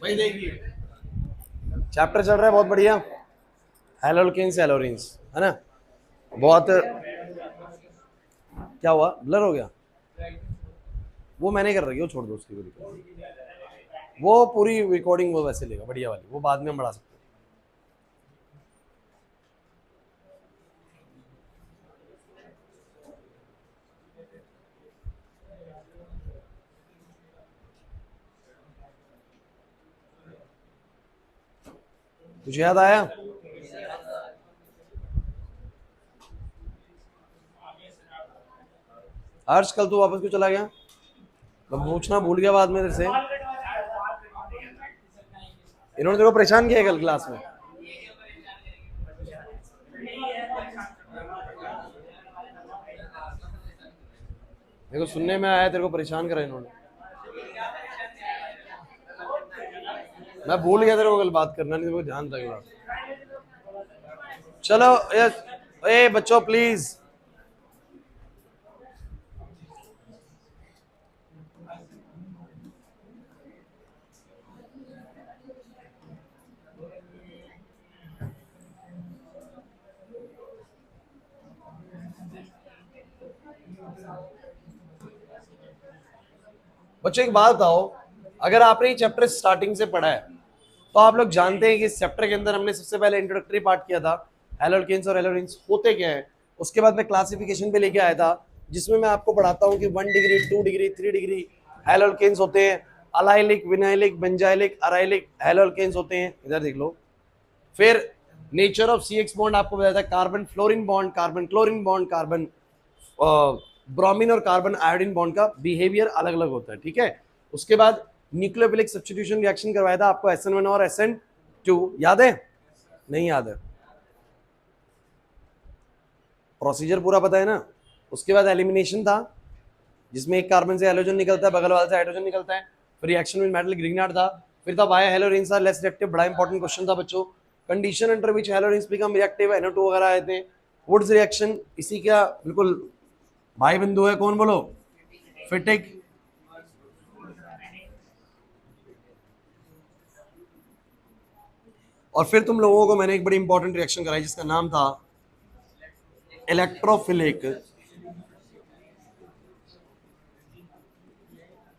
भाई देखिए चैप्टर चल रहा है बहुत बढ़िया, हेलोल्केन्स एलोरीन्स, है ना। बहुत क्या हुआ, ब्लर हो गया? वो मैंने कर रखी है, वो छोड़ दो उसकी कोई दिक्कत नहीं। वो पूरी रिकॉर्डिंग वो वैसे लेगा बढ़िया वाली, वो बाद में हम बढ़ा सकते हैं। कुछ याद आया? हर्ष कल तू वापस क्यों चला गया? मैं पूछना भूल गया बाद में तेरे से। इन्होंने तेरे को परेशान किया कल क्लास में? मेरे को सुनने में आया तेरे को परेशान करा इन्होंने। मैं भूल गया तेरे को कल बात करना, नहीं तेरे को ध्यान रखना। चलो ए बच्चों प्लीज। बच्चों एक बात बताओ, अगर आपने ये चैप्टर स्टार्टिंग से पढ़ा है तो आप लोग जानते हैं कि इस चैप्टर के अंदर हमने सबसे पहले इंट्रोडक्टरी पार्ट किया था, हेलोल्केन्स और एलोरीन्स होते क्या है। उसके बाद मैं क्लासिफिकेशन पे लेके आया था, जिसमें मैं आपको पढ़ाता हूँ कि 1 डिग्री 2 डिग्री 3 डिग्री हेलोल्केन्स होते हैं, allylic vinylic benzylic arylic haloalkanes होते हैं। इधर देख लो। फिर nature of C X bond आपको बताया था, carbon fluorine bond, carbon chlorine bond, carbon bromine और कार्बन आयोडीन बॉन्ड का बिहेवियर अलग अलग होता है, ठीक है। उसके बाद न्यूक्लियोफिलिक सब्स्टिट्यूशन रिएक्शन करवाया था आपको, SN1 और SN2, याद है? नहीं याद है? प्रोसीजर पूरा पता है ना। उसके बाद एलिमिनेशन था, जिसमें एक कार्बन से हाइड्रोजन निकलता है, बगल वाले से हाइड्रोजन निकलता है। फिर रिएक्शन विद मेटल ग्रिग्नार्ड था। फिर था why haloarenes are less reactive, बड़ा इंपॉर्टेंट क्वेश्चन था बच्चों। Condition under which haloarenes become reactive, NO2 वगैरह आए थे। वुड्स रिएक्शन इसी का बिल्कुल भाई बंधु है, कौन बोलो? फिटिक। और फिर तुम लोगों को मैंने एक बड़ी इंपॉर्टेंट रिएक्शन कराई जिसका नाम था इलेक्ट्रोफिलिक।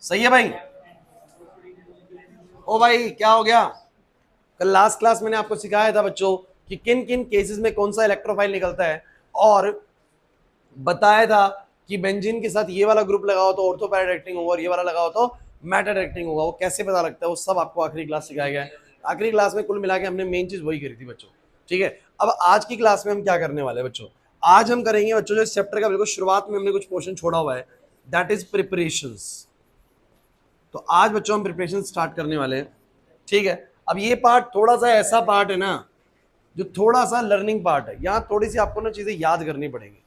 सही है भाई? ओ भाई क्या हो गया? कल लास्ट क्लास मैंने आपको सिखाया था बच्चों कि किन किन केसेस में कौन सा इलेक्ट्रोफाइल निकलता है, और बताया था कि बेंजीन के साथ ये वाला ग्रुप लगाओ तो ऑर्थो पैराडाइरेक्टिंग होगा और ये वाला लगाओ तो मेटा डायरेक्टिंग होगा। वो कैसे पता लगता है वो सब आपको आखिरी क्लास सिखाया गया है। आखिरी क्लास में कुल मिला के हमने मेन चीज वही करी थी बच्चों, ठीक है। अब आज की क्लास में हम क्या करने वाले हैं बच्चों? आज हम करेंगे बच्चों जो इस चैप्टर का बिल्कुल शुरुआत में हमने कुछ पोर्शन छोड़ा हुआ है, दैट इज प्रिपरेशंस। तो आज बच्चों हम प्रिपरेशन स्टार्ट करने वाले हैं, ठीक है। अब ये पार्ट थोड़ा सा ऐसा पार्ट है ना जो थोड़ा सा लर्निंग पार्ट है, यहाँ थोड़ी सी आपको ना चीजें याद करनी पड़ेंगी।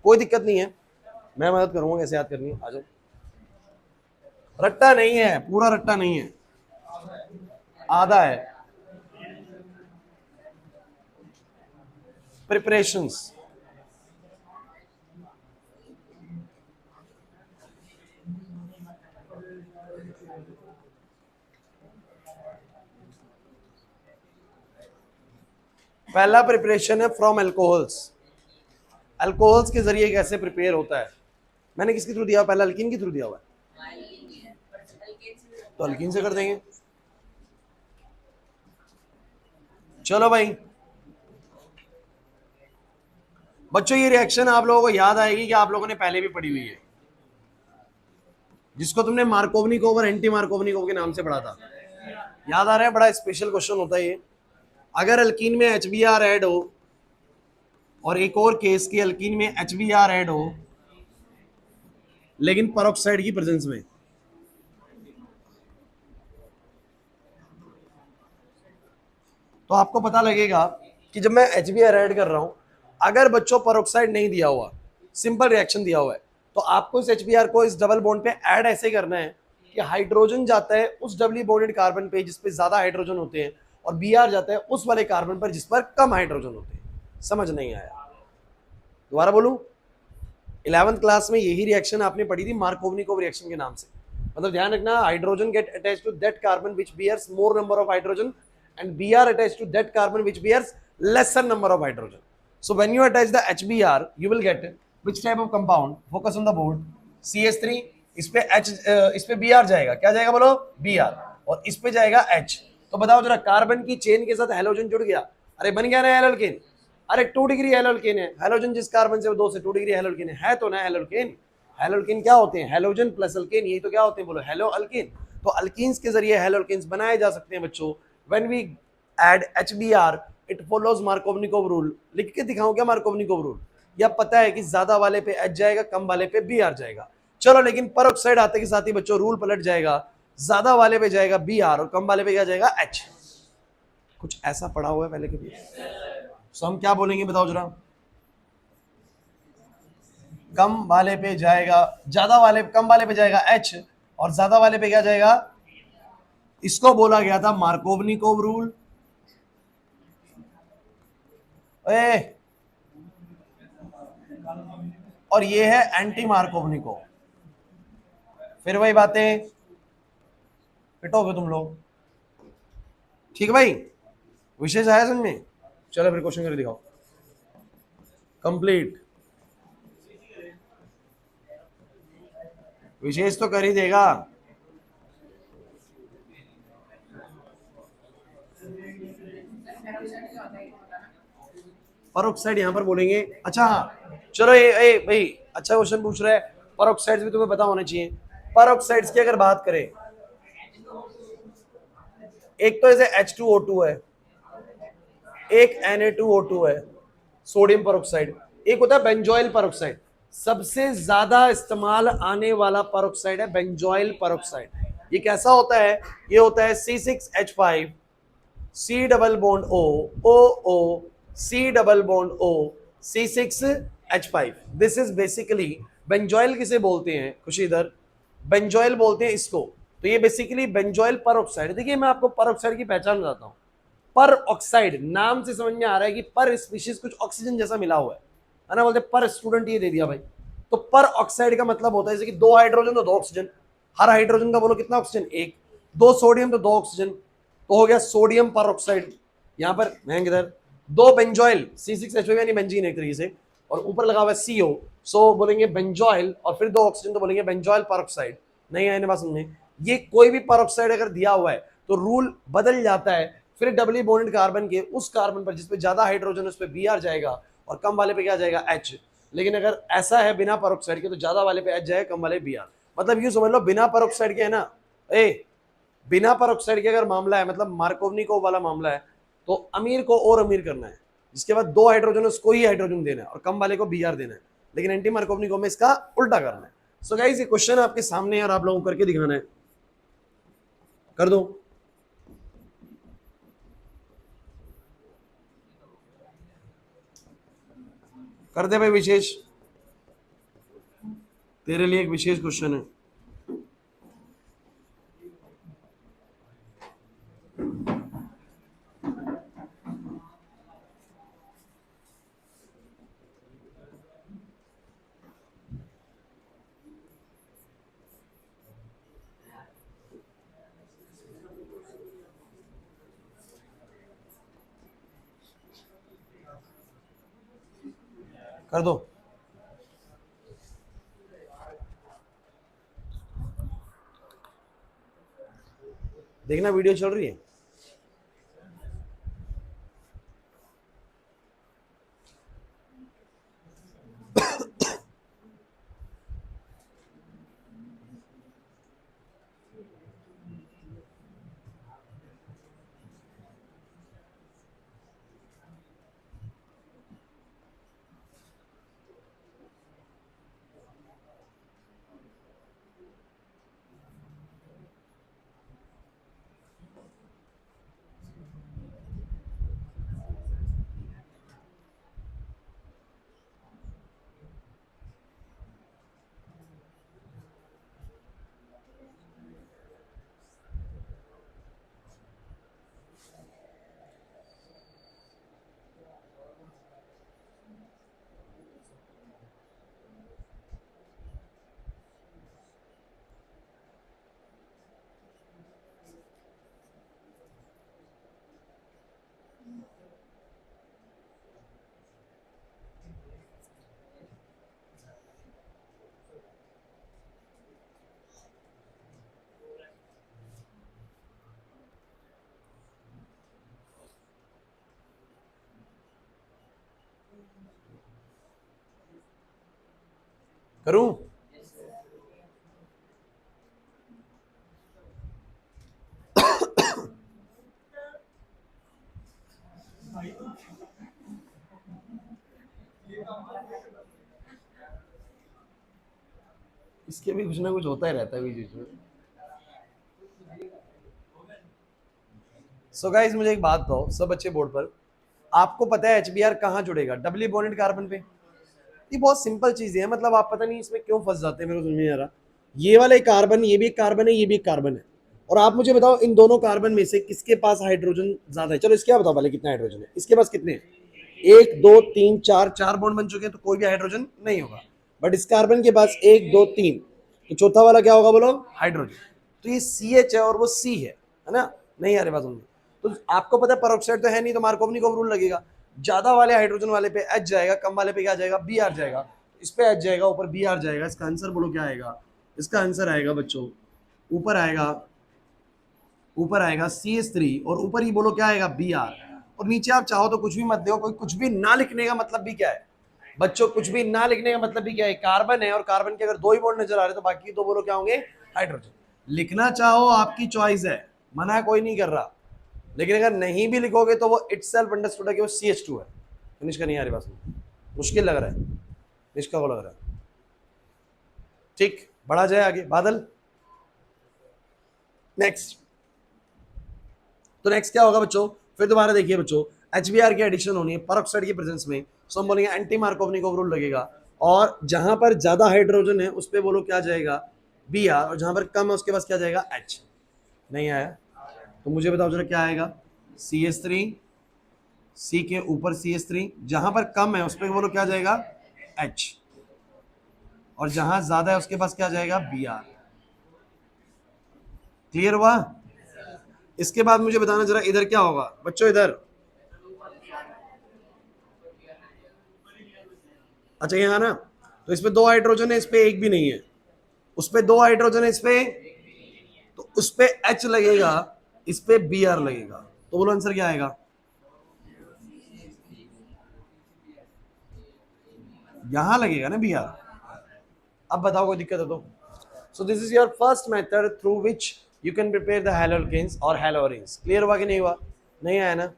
कोई दिक्कत नहीं है, मैं मदद करूंगा कैसे याद करनी है। आ जाओ। रट्टा नहीं है, पूरा रट्टा नहीं है, आधा है। प्रिपरेशंस, पहला प्रिपरेशन है फ्रॉम अल्कोहल्स। अल्कोहल्स के जरिए कैसे प्रिपेयर होता है, मैंने किसके थ्रू दिया? पहला अल्कीन के थ्रू दिया हुआ है, तो अल्कीन से कर देंगे। चलो भाई बच्चों, ये रिएक्शन आप लोगों को याद आएगी कि आप लोगों ने पहले भी पढ़ी हुई है, जिसको तुमने मार्कोवनिकोव और एंटी मार्कोवनिकोव के नाम से पढ़ा था। याद आ रहा है? बड़ा स्पेशल क्वेश्चन होता है ये। अगर अल्कीन में HBr ऐड हो और एक और केस की अल्कीन में HBr ऐड हो लेकिन पेरोक्साइड की प्रेजेंस में, तो आपको पता लगेगा कि जब मैं HBr ऐड कर रहा हूं, अगर बच्चों पेरोक्साइड नहीं दिया हुआ, सिंपल रिएक्शन दिया हुआ है, तो आपको इस HBr को इस डबल बॉन्ड पे ऐड ऐसे करना है कि हाइड्रोजन जाता है उस डबली बॉन्डेड कार्बन पे जिस पे ज्यादा हाइड्रोजन होते हैं, और Br जाता है उस वाले कार्बन पर जिस पर कम हाइड्रोजन होते हैं। समझ नहीं आया? दोबारा बोलूं, 11th क्लास में यही रिएक्शन आपने पढ़ी थी मार्कोवनिकोव रिएक्शन के नाम से। मतलब ध्यान रखना, hydrogen get attach to that carbon which bears more number of hydrogen and Br attach to that carbon which bears lesser number of hydrogen. So when you attach the HBr, you will get which type of compound? Focus on the board. CH3, इस पे H, इस पे Br जाएगा, क्या जाएगा बोलो? Br, और इस पे जाएगा H। तो बताओ जरा, कार्बन की चेन के साथ हेलोजन जुड़ गया, अरे बन गया ना हेलोल्केन। अरे 2 डिग्री हेलोल्केन है, हेलोजन जिस कार्बन से 2 से 2 डिग्री हेलोल्केन है तो ना हेलोल्केन। हेलोल्केन क्या होते हैं? हेलोजन प्लस अल्केन, यही तो क्या होते हैं बोलो? Hello alkane. तो अल्कीन्स के जरिए हेलोल्केन्स बनाए जा सकते हैं बच्चों। When we add HBr it follows Markovnikov rule. लिख के दिखाऊं क्या मार्कोवनिकोव रूल? या पता है कि ज्यादा वाले पे H जाएगा, कम वाले पे Br जाएगा। चलो लेकिन परऑक्साइड आते के साथ ही बच्चों रूल पलट जाएगा, ज्यादा वाले पे जाएगा Br और कम वाले पे क्या जाएगा? H। कुछ ऐसा पढ़ा हुआ है पहले कभी? सो हम क्या बोलेंगे बताओ जरा? कम वाले पे जाएगा, ज्यादा वाले, कम वाले पे जाएगा H और ज्यादा वाले पे क्या जाएगा? इसको बोला गया था मार्कोवनिकोव रूल। ए, और ये है एंटी मार्कोवनिकोव। फिर वही बातें, पिटोगे तुम लोग। ठीक है भाई, विशेष आया समझ में? चलो फिर क्वेश्चन करके दिखाओ। कंप्लीट। विशेष तो कर ही देगा। परऑक्साइड यहां पर बोलेंगे। अच्छा हाँ, चलो ये भाई अच्छा क्वेश्चन पूछ रहा है, परऑक्साइड्स भी तुम्हें पता होने चाहिए। परऑक्साइड्स की अगर बात करें, एक तो जैसे H2O2 है, एक Na2O2 है, सोडियम परऑक्साइड। एक होता है बेंजोइल परऑक्साइड, सबसे ज्यादा इस्तेमाल आने वाला परऑक्साइड है बेंजोइल परऑक्साइड। ये कैसा होता है? ये होता है C6H5 C double bond O O O C double bond O C6H5। This is basically benzoyl. किसे बोलते हैं खुशी? इधर बेंजोइल बोलते हैं इसको। तो ये बेसिकली बेंजोइल परऑक्साइड। देखिए मैं आपको परऑक्साइड की पहचान बताता हूं। पर ऑक्साइड नाम से समझ में आ रहा है कि पर स्पीशीज कुछ ऑक्सीजन जैसा मिला हुआ है ना? बोलते पर स्टूडेंट ये दे दिया भाई। तो पर ऑक्साइड का मतलब होता है जैसे कि 2 हाइड्रोजन तो 2 ऑक्सीजन। हर हाइड्रोजन का बोलो कितना ऑक्सीजन? 1। 2 सोडियम तो 2 ऑक्सीजन, तो हो गया सोडियम पर ऑक्साइड। यहां पर मैं किधर? 2 बेंजोइल C6H5 यानी बेंजीन एक तरीके से, और ऊपर लगा हुआ है CO, सो बोलेंगे बेंजोइल, और फिर 2 ऑक्सीजन तो बोलेंगे बेंजोइल पर ऑक्साइड। नहीं आने बात समझे? ये कोई भी पर ऑक्साइड अगर दिया हुआ है तो रूल बदल जाता है। फिर डबली बॉन्डेड कार्बन के उस कार्बन पर जिस पे ज्यादा हाइड्रोजन उस पे Br जाएगा और कम वाले पे क्या जाएगा? H। लेकिन अगर ऐसा है बिना परऑक्साइड के तो ज्यादा वाले पे H जाएगा, कम वाले Br। मतलब यूं समझ लो बिना परऑक्साइड के है ना, बिना परऑक्साइड के अगर मामला है, मतलब मार्कोवनिकोव वाला मामला है, तो अमीर को और अमीर करना है, जिसके बाद 2 हाइड्रोजन उसको ही हाइड्रोजन देना है और कम वाले को Br देना है। लेकिन एंटी मार्कोवनिकोव में इसका उल्टा करना है। सो गाइस ये क्वेश्चन आपके सामने है और आप लोगों को करके दिखाना है। कर दो। कर दे भाई विशेष, तेरे लिए एक विशेष क्वेश्चन है। कर दो। देखना वीडियो चल रही है। करूं? इसके भी कुछ ना कुछ होता ही रहता है बीच बीच में। सो गाइस मुझे एक बात बताओ सब अच्छे बोर्ड पर, आपको पता है HBr कहाँ जुड़ेगा? डबली बॉन्डेड कार्बन पे। ये बहुत सिंपल चीजें हैं, मतलब आप पता नहीं इसमें क्यों फंस जाते हैं, मेरे को समझ नहीं आ रहा। ये वाला एक कार्बन, ये भी एक कार्बन है, ये भी एक कार्बन है, और आप मुझे बताओ इन दोनों कार्बन में से किसके पास हाइड्रोजन ज्यादा है? चलो इसके क्या बताओ पहले, कितना हाइड्रोजन है इसके पास? कितने? एक दो तीन चार, चार बॉन्ड बन चुके हैं, तो कोई भी हाइड्रोजन नहीं होगा। बट इस कार्बन के पास एक दो तीन, तो चौथा वाला क्या होगा बोलो? हाइड्रोजन। तो ये CH है और वो C है ना? नहीं आ रही बात उनमें। तो आपको पता है परोक्साइड तो है नहीं, तो मार्कोवनिकोव रूल लगेगा। ज्यादा वाले हाइड्रोजन वाले पे H जाएगा, कम वाले पे क्या जाएगा? Br जाएगा। इस पे H जाएगा, ऊपर Br जाएगा। इसका आंसर बोलो क्या आएगा? इसका आंसर आएगा बच्चों, ऊपर आएगा, ऊपर आएगा CH3, और ऊपर ही बोलो क्या आएगा? Br। और नीचे आप चाहो तो कुछ भी मत दो, कोई कुछ भी ना लिखने का मतलब भी क्या है बच्चों? कुछ भी ना लिखने का मतलब भी क्या है? कार्बन है, और कार्बन के अगर दो ही बॉन्ड नजर आ रहे तो बाकी दो बोलो क्या होंगे? हाइड्रोजन। लिखना चाहो आपकी चॉइस है, मना कोई नहीं कर रहा, लेकिन अगर नहीं भी लिखोगे तो वो इटसेल्फ अंडरस्टूड है कि वो CH2 है। फिनिश का नहीं आ रही बात, मुश्किल लग रहा है निष्का को, लग रहा है। ठीक, बढ़ा जाए आगे। बादल, नेक्स्ट। तो नेक्स्ट क्या होगा बच्चों? फिर दोबारा देखिए बच्चों, HBr की एडिशन होनी है परऑक्साइड की प्रेजेंस में, सो हम बोलेंगे एंटी मार्कोवनिकोव रूल लगेगा, और जहां पर ज्यादा हाइड्रोजन है उस पे बोलो क्या जाएगा? Br, और जहां पर कम है उसके पास क्या जाएगा? H। नहीं आया तो मुझे बताओ जरा क्या आएगा? CH3, C के ऊपर CH3, जहां पर कम है उस पर बोलो क्या जाएगा? H, और जहां ज्यादा है उसके पास क्या जाएगा? Br। क्लियर हुआ? इसके बाद मुझे बताना जरा इधर क्या होगा बच्चों? इधर, अच्छा यहाँ ना, तो इस पे दो हाइड्रोजन है, इस पे एक भी नहीं है। उस पे दो हाइड्रोजन है, इस पे, तो उस पे H लगेगा, इस पे Br लगेगा। तो बोलो आंसर क्या आएगा? यहां लगेगा ना Br। अब बताओ कोई दिक्कत है तो? So this is your first method through which you can prepare the haloalkanes और हैलोअरीन्स। क्लियर हुआ कि नहीं हुआ? नहीं आया ना?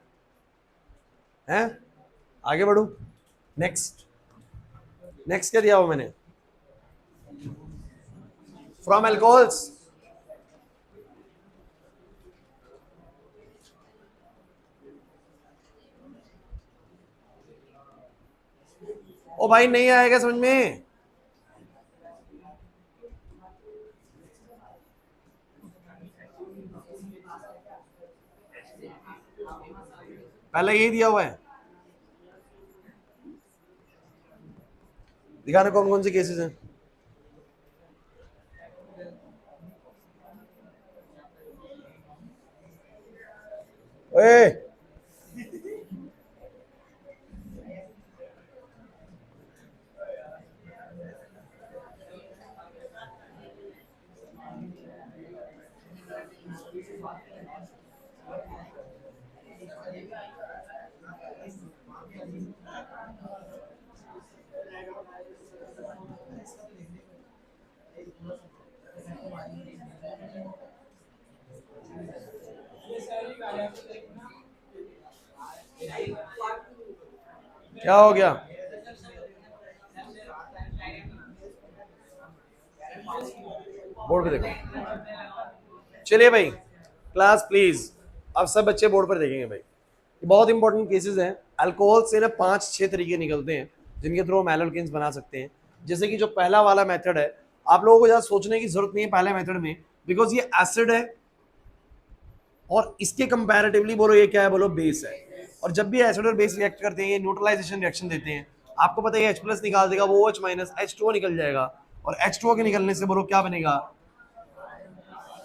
है? आगे बढ़ू? नेक्स्ट, नेक्स्ट क्या दिया हुआ मैंने? From alcohols. ओ भाई नहीं आएगा समझ में? पहले यही दिया हुआ है, दिखाना कौन कौन से केसेस हैं। ओए क्या हो गया? बोर्ड पे देखो। चलिए भाई क्लास प्लीज, अब सब बच्चे बोर्ड पर देखेंगे भाई। ये बहुत इंपॉर्टेंट केसेस हैं। अल्कोहल से ना 5-6 तरीके निकलते हैं जिनके थ्रू हम एल्केन्स बना सकते हैं। जैसे कि जो पहला वाला मेथड है, आप लोगों को ज़्यादा सोचने की जरूरत नहीं है पहले मेथड में, बिकॉज ये एसिड है और इसके कंपैरेटिवली बोलो ये क्या है? बोलो बेस है। और जब भी एसिड और बेस रिएक्ट करते हैं, ये न्यूट्रलाइजेशन रिएक्शन देते हैं। आपको पता है H+ निकाल देगा, वो OH माइनस H2O निकल जाएगा, और H2O के निकलने से बोलो क्या बनेगा?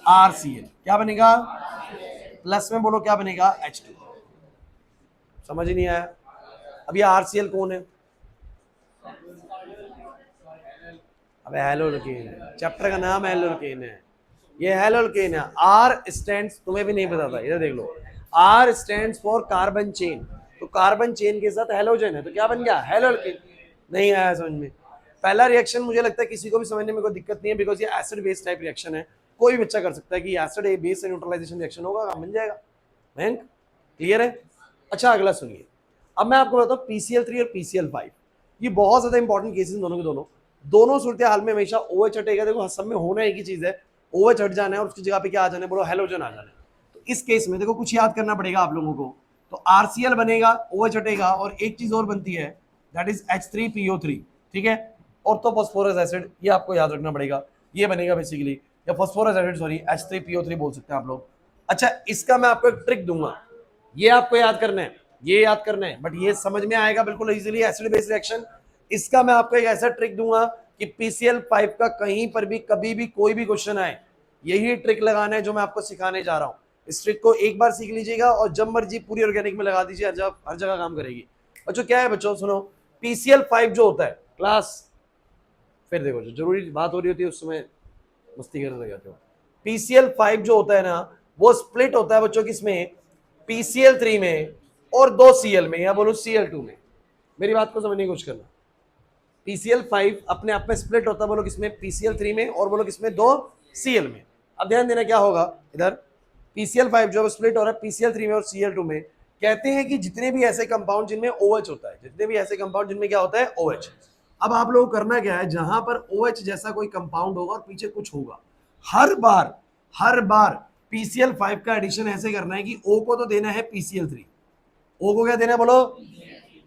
RCl। क्या बनेगा? प्लस में बोलो क्या बनेगा? H2। समझ ही नहीं आया? अब ये RCl कौन है? अब हेलोल्केन, चैप्टर का नाम हेलोल्केन है। ये हेलोल्केन है। R स्टैंड्स, तुम्हें भी नहीं पता था, इधर देख लो, R stands for carbon chain. तो कार्बन चेन के साथ हेलोजन है, तो क्या बन गया? हेलोल्केन। नहीं आया समझ में? पहला रिएक्शन मुझे लगता है किसी को भी समझने में कोई दिक्कत नहीं है, बिकॉज ये एसिड बेस टाइप रिएक्शन है, कोई भी बच्चा कर सकता है कि एसिड बेस से न्यूट्रलाइजेशन रिएक्शन होगा, काम मिल जाएगा। बैंक क्लियर है? अच्छा अगला सुनिए, अब मैं आपको बताता हूँ PCl3 और PCl5, ये बहुत ज्यादा इंपॉर्टेंट केसेस दोनों के दोनों सूरत हाल में हमेशा OH हटेगा। देखो सब में होना एक ही चीज है, OH हट जाना है और उसकी जगह पे क्या आ जाना है? बोलो हेलोजन आ जाना है। तो इस केस में देखो कुछ याद करना पड़ेगा आप लोगों को, तो RCl बनेगा, OH हटेगा और एक चीज और बनती है, दैट इज H3PO3, ठीक है, ऑर्थोफॉस्फोरस एसिड, ये आपको याद रखना पड़ेगा, ये बनेगा बेसिकली, या फास्फोरस एसिड सॉरी H3PO3 बोल सकते हैं आप लोग। अच्छा इसका मैं आपको एक ट्रिक दूंगा, ये आपको याद करना है, ये याद करना है, बट ये समझ में आएगा बिल्कुल इजीली, एसिड बेस रिएक्शन। इसका मैं आपको एक ऐसा ट्रिक दूंगा कि PCl5 का कहीं पर भी कभी भी कोई भी क्वेश्चन आए, यही ट्रिक लगाना है जो मैं आपको सिखाने जा रहा हूं। इस ट्रिक को एक बार सीख लीजिएगा और जब मर्जी पूरी ऑर्गेनिक में लगा दीजिए, हर जगह काम करेगी। बच्चों क्या है बच्चों, सुनो, PCl5 जो होता है क्लास, फिर देखो जो जरूरी बात हो रही होती है उस समय मस्ती करने लग जाते हो। PCl5 जो होता है ना, वो स्प्लिट होता है बच्चों किसमें? PCl3 में और 2 Cl में, या बोलो Cl2 में। मेरी बात को समझने की कोशिश करना, PCl5 अपने आप में स्प्लिट होता है, बोलो किसमें? PCl3 में, और बोलो किसमें? 2 Cl में। अब ध्यान देना क्या होगा इधर, PCl5 जो स्प्लिट हो रहा है PCl3 में और Cl2 में, कहते हैं कि जितने भी ऐसे कंपाउंड जिनमें OH होता है, जितने भी ऐसे कंपाउंड जिनमें क्या होता है? OH। अब आप लोगों को करना क्या है, जहां पर OH जैसा कोई कंपाउंड होगा और पीछे कुछ होगा, हर बार PCl5 का एडिशन ऐसे करना है कि O को तो देना है PCl3, O को क्या देना है बोलो,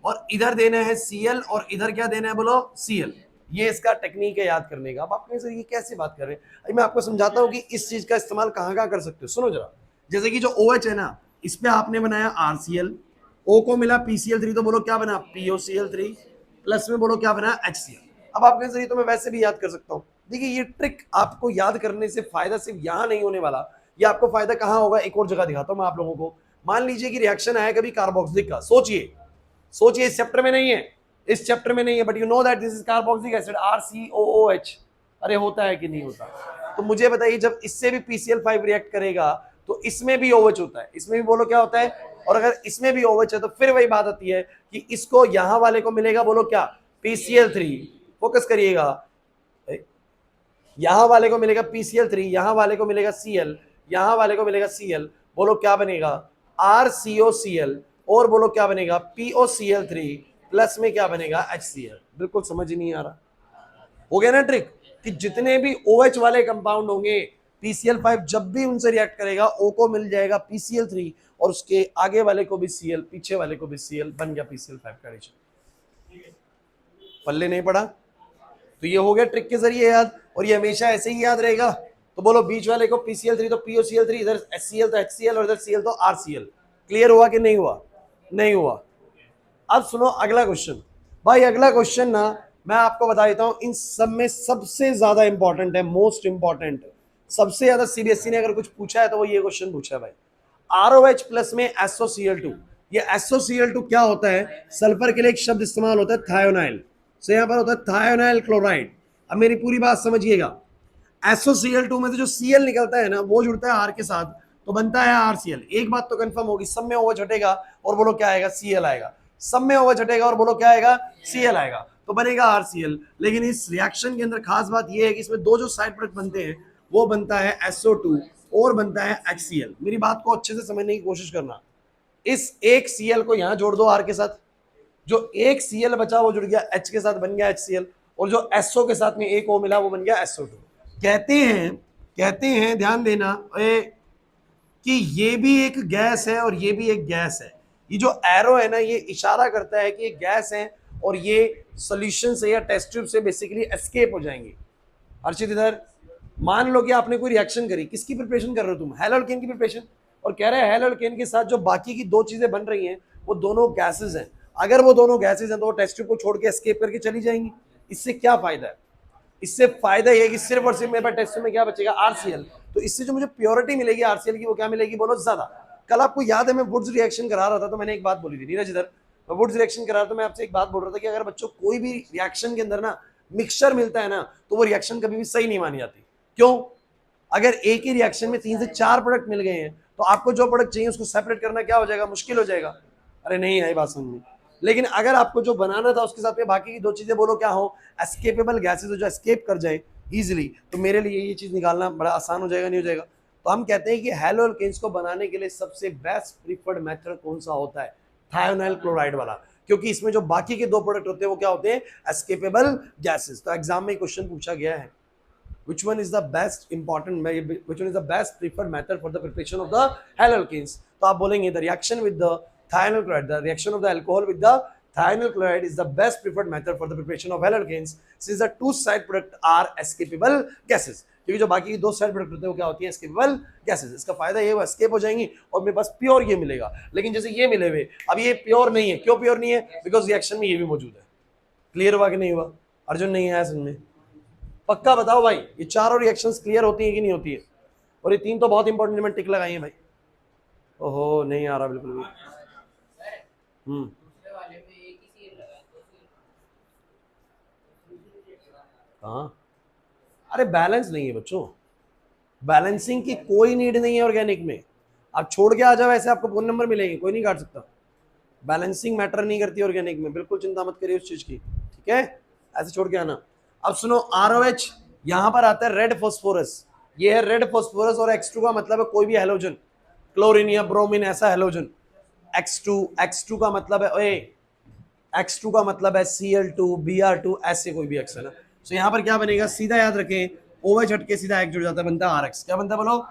और इधर देना है Cl, और इधर क्या देना है बोलो? Cl। ये इसका टेक्निक है याद करने का। अब आप ये कैसे बात कर रहे हैं, अभी मैं आपको समझाता हूँ कि इस चीज का इस्तेमाल कहाँ कहाँ कर सकते हो। सुनो जरा, जैसे कि जो OH है ना, इस पे आपने बनाया RCl, O को मिला PCl3, तो बोलो क्या बना? POCl3, प्लस में बोलो क्या बना? HCl। अब आप कहें सर तो मैं वैसे भी याद कर सकता हूँ। देखिए ये ट्रिक आपको याद करने से फायदा सिर्फ यहाँ नहीं होने वाला, ये आपको फायदा कहाँ होगा, एक और जगह दिखाता हूँ मैं आप लोगों को। मान लीजिए कि रिएक्शन आया कभी कार्बोक्सिलिक का, सोचिए इस चैप्टर में नहीं है, इस चैप्टर में नहीं है, but you know that this is carboxylic acid RCOOH। अरे होता है कि नहीं होता? तो मुझे बताइए जब इससे भी PCl5 रिएक्ट करेगा तो इसमें भी OH होता है, इसमें भी बोलो क्या होता है, और अगर इसमें भी OH है तो फिर वही बात आती है कि इसको यहां वाले को मिलेगा बोलो क्या? PCl3। फोकस करिएगा, यहां वाले को मिलेगा PCl3, यहां वाले को मिलेगा Cl, यहां वाले को मिलेगा Cl, बोलो क्या बनेगा? RCOCl, और बोलो क्या बनेगा? POCl3, प्लस में क्या बनेगा? HCl। बिल्कुल समझ ही नहीं आ रहा, हो गया ना ट्रिक, कि जितने भी OH वाले कंपाउंड होंगे PCl5 जब भी उनसे रिएक्ट करेगा O को मिल जाएगा PCl3, और उसके आगे वाले को भी Cl, पीछे वाले को भी Cl, बन गया PCl5 का एडिशन। पल्ले नहीं पड़ा? तो ये हो गया ट्रिक के जरिए याद, और ये हमेशा ऐसे ही याद रहेगा। तो बोलो बीच वाले को PCl3 तो POCl3, इधर HCl तो HCl, और इधर Cl तो RCl। क्लियर हुआ कि नहीं हुआ? नहीं हुआ। अब सुनो अगला क्वेश्चन। भाई अगला क्वेश्चन ना मैं आपको बता देता हूं, इन सब में सबसे ज्यादा इंपॉर्टेंट है, मोस्ट इंपॉर्टेंट, सबसे ज्यादा CBSE ने अगर कुछ पूछा है तो वो ये क्वेश्चन पूछा है भाई। ROH प्लस में SOCl2, ये SOCl2 क्या होता है? सल्फर के लिए एक शब्द इस्तेमाल होता है थायोनाइल, तो यहां पर होता है थायोनाइल क्लोराइड। अब मेरी पूरी बात समझिएगा, SOCl2 में से जो Cl निकलता है ना, वो जुड़ता है R के साथ, तो बनता है RCl। एक बात तो कंफर्म होगी, सब में OH हटेगा और बोलो क्या आएगा? Cl आएगा। सब में OH हटेगा और बोलो क्या आएगा? Cl आएगा, तो बनेगा RCl। लेकिन इस रिएक्शन के अंदर खास बात यह है कि इसमें दो जो साइड प्रोडक्ट बनते हैं, वो बनता है SO2 और बनता है HCl। मेरी बात को अच्छे से समझने की कोशिश करना, इस एक Cl को यहां जोड़ दो R के साथ, जो एक Cl बचा वो जुड़ गया H के साथ, बन गया HCl, और जो SO के साथ में एक O मिला वो बन गया SO2। कहते हैं ध्यान देना कि ये भी एक गैस है और ये भी एक गैस है। ये जो एरो है ना, ये इशारा करता है कि ये गैस है और ये सॉल्यूशन से या टेस्ट ट्यूब से बेसिकली एस्केप हो जाएंगे। अर्चित इधर मान लो कि आपने कोई रिएक्शन करी, किसकी प्रिपरेशन कर रहे हो तुम? हैलोल्केन की प्रिपरेशन, और कह रहे हैं हैलोल्केन के साथ जो बाकी की दो चीजें बन रही हैं वो दोनों गैसेज हैं। अगर वो दोनों गैसेज हैं तो वो टेस्ट ट्यूब को छोड़ के एस्केप करके चली जाएंगी। इससे क्या फायदा है? इससे फायदा ये है कि सिर्फ और सिर्फ मेरे पास टेस्ट में क्या बचेगा? RCl। तो इससे जो मुझे प्योरिटी मिलेगी RCl की, वो क्या मिलेगी बोलो? ज्यादा। कल आपको याद है मैं वुड्स रिएक्शन करा रहा था तो मैंने एक बात बोली थी, नीरज इधर, मैं वुड्स रिएक्शन करा रहा था, मैं आपसे एक बात बोल रहा था कि अगर बच्चों कोई भी रिएक्शन के अंदर ना मिक्सचर मिलता है ना, तो वो रिएक्शन कभी भी सही नहीं मानी जाती। क्यों? अगर एक ही रिएक्शन में 3 से 4 प्रोडक्ट मिल गए हैं तो आपको जो प्रोडक्ट चाहिए उसको सेपरेट करना क्या हो जाएगा? मुश्किल हो जाएगा। अरे नहीं आई बात समझ में। लेकिन अगर आपको जो बनाना था उसके साथ में बाकी की दो चीजें बोलो क्या हो, एस्केपेबल गैसेज जो एस्केप कर जाए इजीली, तो मेरे लिए ये चीज निकालना बड़ा आसान हो जाएगा, नहीं हो जाएगा। तो हम कहते हैं कि हैलो अल्केन्स को बनाने के लिए सबसे बेस्ट प्रीफर्ड मेथड कौन सा होता है, थायोनाइल क्लोराइड वाला, क्योंकि इसमें जो बाकी के दो प्रोडक्ट होते हैं वो क्या होते हैं, एस्केपेबल गैसेस। तो एग्जाम में क्वेश्चन पूछा गया है which one is the best important which one is the best preferred method for the preparation of the haloalkanes, तो आप बोलेंगे the reaction with the thionyl chloride, the reaction of the alcohol with the thionyl chloride is the best preferred method for the preparation of haloalkanes since the two side product are escapable gases, क्योंकि जो बाकी की दो side product होते हैं वो क्या होती है, एस्केपेबल गैसेस। इसका फायदा ये वो एस्केप हो जाएंगी और मेरे पास प्योर ये मिलेगा। लेकिन जैसे ये मिले हुए अब ये प्योर नहीं है, क्यों प्योर नहीं है, बिकॉज रिएक्शन में ये भी मौजूद है। क्लियर हुआ कि नहीं हुआ, अर्जुन नहीं आया समझ में, पक्का बताओ भाई ये चारों रिएक्शंस क्लियर होती है कि नहीं होती है, और ये तीन तो बहुत इंपॉर्टेंट मैंने टिक लगाई है भाई। ओहो नहीं आ रहा बिल्कुल भी। हाँ अरे बैलेंस नहीं है बच्चों, बैलेंसिंग की कोई नीड नहीं है ऑर्गेनिक में, आप छोड़ के आ जाओ ऐसे आपको फोन नंबर मिलेंगे, कोई नहीं काट सकता। बैलेंसिंग मैटर नहीं करती ऑर्गेनिक में, बिल्कुल चिंता मत करिए उस चीज की, ठीक है, ऐसे छोड़ के आना। अब सुनो ROH यहां पर आता है रेड फॉस्फोरस, ये है रेड फॉस्फोरस, और X2 का मतलब है कोई भी हेलोजन, क्लोरीन या ब्रोमीन ऐसा हेलोजन। X2 का मतलब है X2 का मतलब है Cl2 Br2 ऐसे कोई भी X है ना। तो यहाँ पर क्या बनेगा, सीधा याद रखें, OH हट के सीधा X जुड़ जाता है, बनता है RX। क्या बनता है बोलो,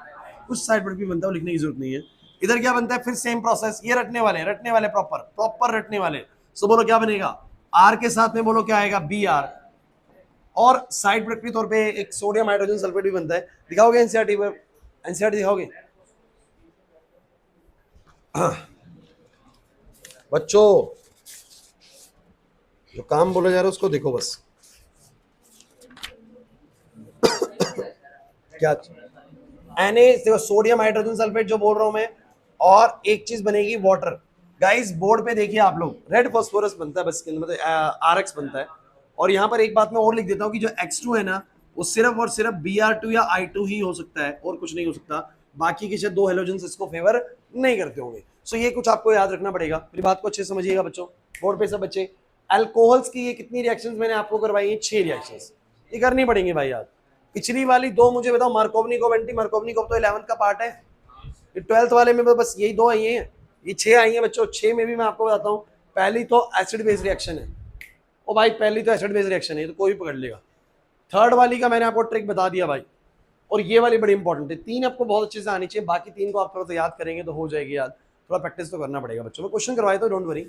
उस साइड पर भी बनता है, लिखने की जरूरत नहीं है। इधर क्या बनता है, फिर सेम प्रोसेस, ये रटने वाले प्रॉपर रटने वाले। सो बोलो क्या बनेगा, R के साथ में बोलो क्या आएगा, Br, और साइड प्रोडक्ट के तौर पे एक सोडियम हाइड्रोजन सल्फेट भी बनता है। दिखाओगे एनसीईआरटी में, एनसीईआरटी दिखाओगे बच्चों, जो काम बोला जा रहा है उसको देखो बस। क्या Na सोडियम हाइड्रोजन सल्फेट जो बोल रहा हूं मैं, और एक चीज बनेगी वाटर। गाइस बोर्ड पे देखिए आप लोग, रेड फॉस्फोरस बनता है बस, मतलब RX बनता है। और यहाँ पर एक बात मैं और लिख देता हूँ कि जो X2 है ना, वो सिर्फ और सिर्फ Br2 या I2 ही हो सकता है, और कुछ नहीं हो सकता। बाकी के दो हेलोजेंस इसको फेवर नहीं करते होंगे। सो ये कुछ आपको याद रखना पड़ेगा, मेरी बात को अच्छे से समझिएगा बच्चों, बोर्ड पे सब बच्चे। अल्कोहल्स की ये कितनी रिएक्शंस मैंने आपको करवाई है, 6 रिएक्शंस, ये करनी पड़ेंगे भाई यार। पिछली वाली दो मुझे बताओ, मार्कोवनिकोव एंटी मार्कोवनिकोव तो 11th का पार्ट है, ये 12th वाले में बस यही दो आई हैं, ये 6 आई हैं बच्चों। 6 में भी मैं आपको बताता हूँ, पहली तो एसिड बेस रिएक्शन है, ओ भाई पहली तो एसिड बेस रिएक्शन है, तो कोई भी पकड़ लेगा। थर्ड वाली का मैंने आपको ट्रिक बता दिया भाई, और ये वाली बड़ी इंपॉर्टेंट है। 3 आपको बहुत अच्छे से आनी चाहिए, बाकी 3 को आप थोड़ा सा याद करेंगे तो हो जाएगी याद, थोड़ा प्रैक्टिस तो करना पड़ेगा बच्चों। मैं क्वेश्चन करवाया था, डोंट वरी,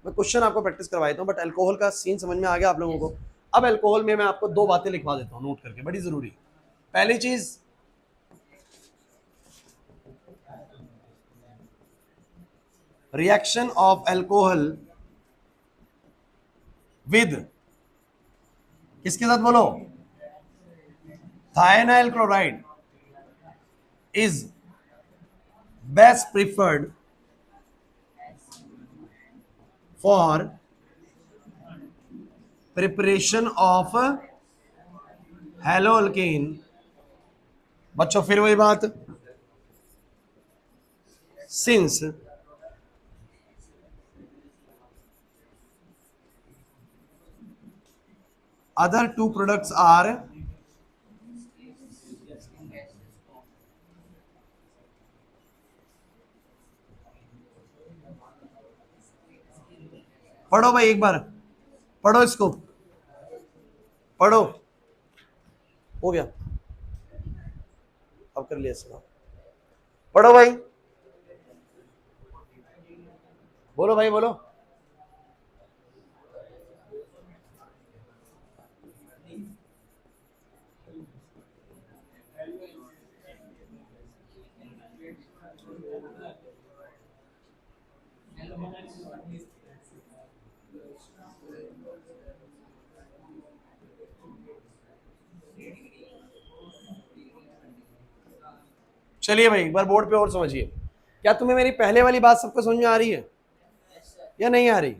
मैं क्वेश्चन आपको प्रैक्टिस करवाता हूँ, बट अल्कोहल का सीन समझ में आ गया आप लोगों को। अब अल्कोहल में मैं आपको 2 बातें लिखवा देता हूँ नोट करके, बड़ी जरूरी। पहली चीज, रिएक्शन ऑफ अल्कोहल विद, किसके साथ बोलो, thionyl chloride is best preferred for preparation of haloalkane. बच्चों फिर वही बात, since other two products are पढ़ो भाई एक बार, पढ़ो इसको, पढ़ो, हो गया, अब कर लिया सर, पढ़ो भाई, बोलो भाई बोलो। चलिए भाई एक बार बोर्ड पे और समझिए, क्या तुम्हें मेरी पहले वाली बात सबको समझ में आ रही है या नहीं आ रही?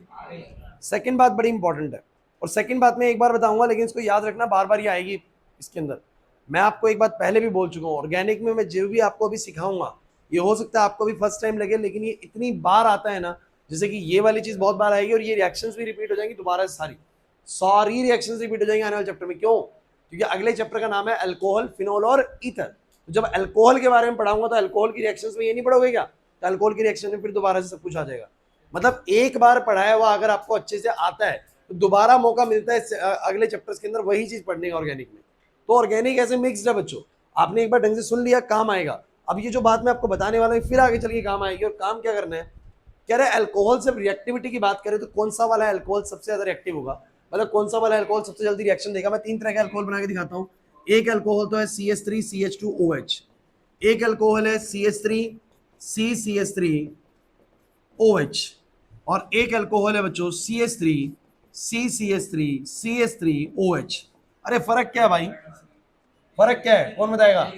सेकंड बात बड़ी इंपॉर्टेंट है, और सेकंड बात मैं एक बार बताऊंगा, लेकिन इसको याद रखना, बार बार ये आएगी इसके अंदर। मैं आपको एक बात पहले भी बोल चुका हूँ, ऑर्गेनिक में मैं जो भी आपको अभी सिखाऊंगा, ये हो सकता है आपको भी फर्स्ट टाइम लगे, लेकिन ये इतनी बार आता है ना, जैसे कि ये वाली चीज बहुत बार आएगी और ये रिएक्शंस भी रिपीट हो जाएंगी दोबारा, सारी रिएक्शंस रिपीट हो जाएंगी आने वाले चैप्टर में। क्यों? क्योंकि अगले चैप्टर का नाम है अल्कोहल, फिनोल और ईथर। तो जब अल्कोहल के बारे में पढ़ाऊंगा तो अल्कोहल की रिएक्शंस में ये नहीं पढ़ोगे क्या? तो अल्कोहल की रिएक्शन में फिर दोबारा से सब कुछ आ जाएगा। मतलब एक बार पढ़ाया हुआ अगर आपको अच्छे से आता है तो दोबारा मौका मिलता है अगले चैप्टर्स के अंदर वही चीज पढ़ने का ऑर्गेनिक में। तो ऑर्गेनिक ऐसे मिक्स्ड है बच्चों, आपने एक बार ढंग से सुन लिया, काम आएगा। अब ये जो बात मैं आपको बताने वाला हूँ फिर आगे चल के काम आएगी। और काम क्या करना है, कह रहे अल्कोहल से रिएक्टिविटी की बात करें तो कौन सा वाला अल्कोहल सबसे ज्यादा रिएक्टिव होगा, मतलब कौन सा वाला अल्कोहल सबसे जल्दी रिएक्शन देगा। मैं 3 तरह के अल्कोहल बना के दिखाता हूँ। एक अल्कोहल तो है CH3CH2OH, एक अल्कोहल है CH3CCH3OH, और एक अल्कोहल है बच्चों CH3CCH3CH3OH। अरे फर्क क्या है भाई, फर्क क्या है, कौन बताएगा?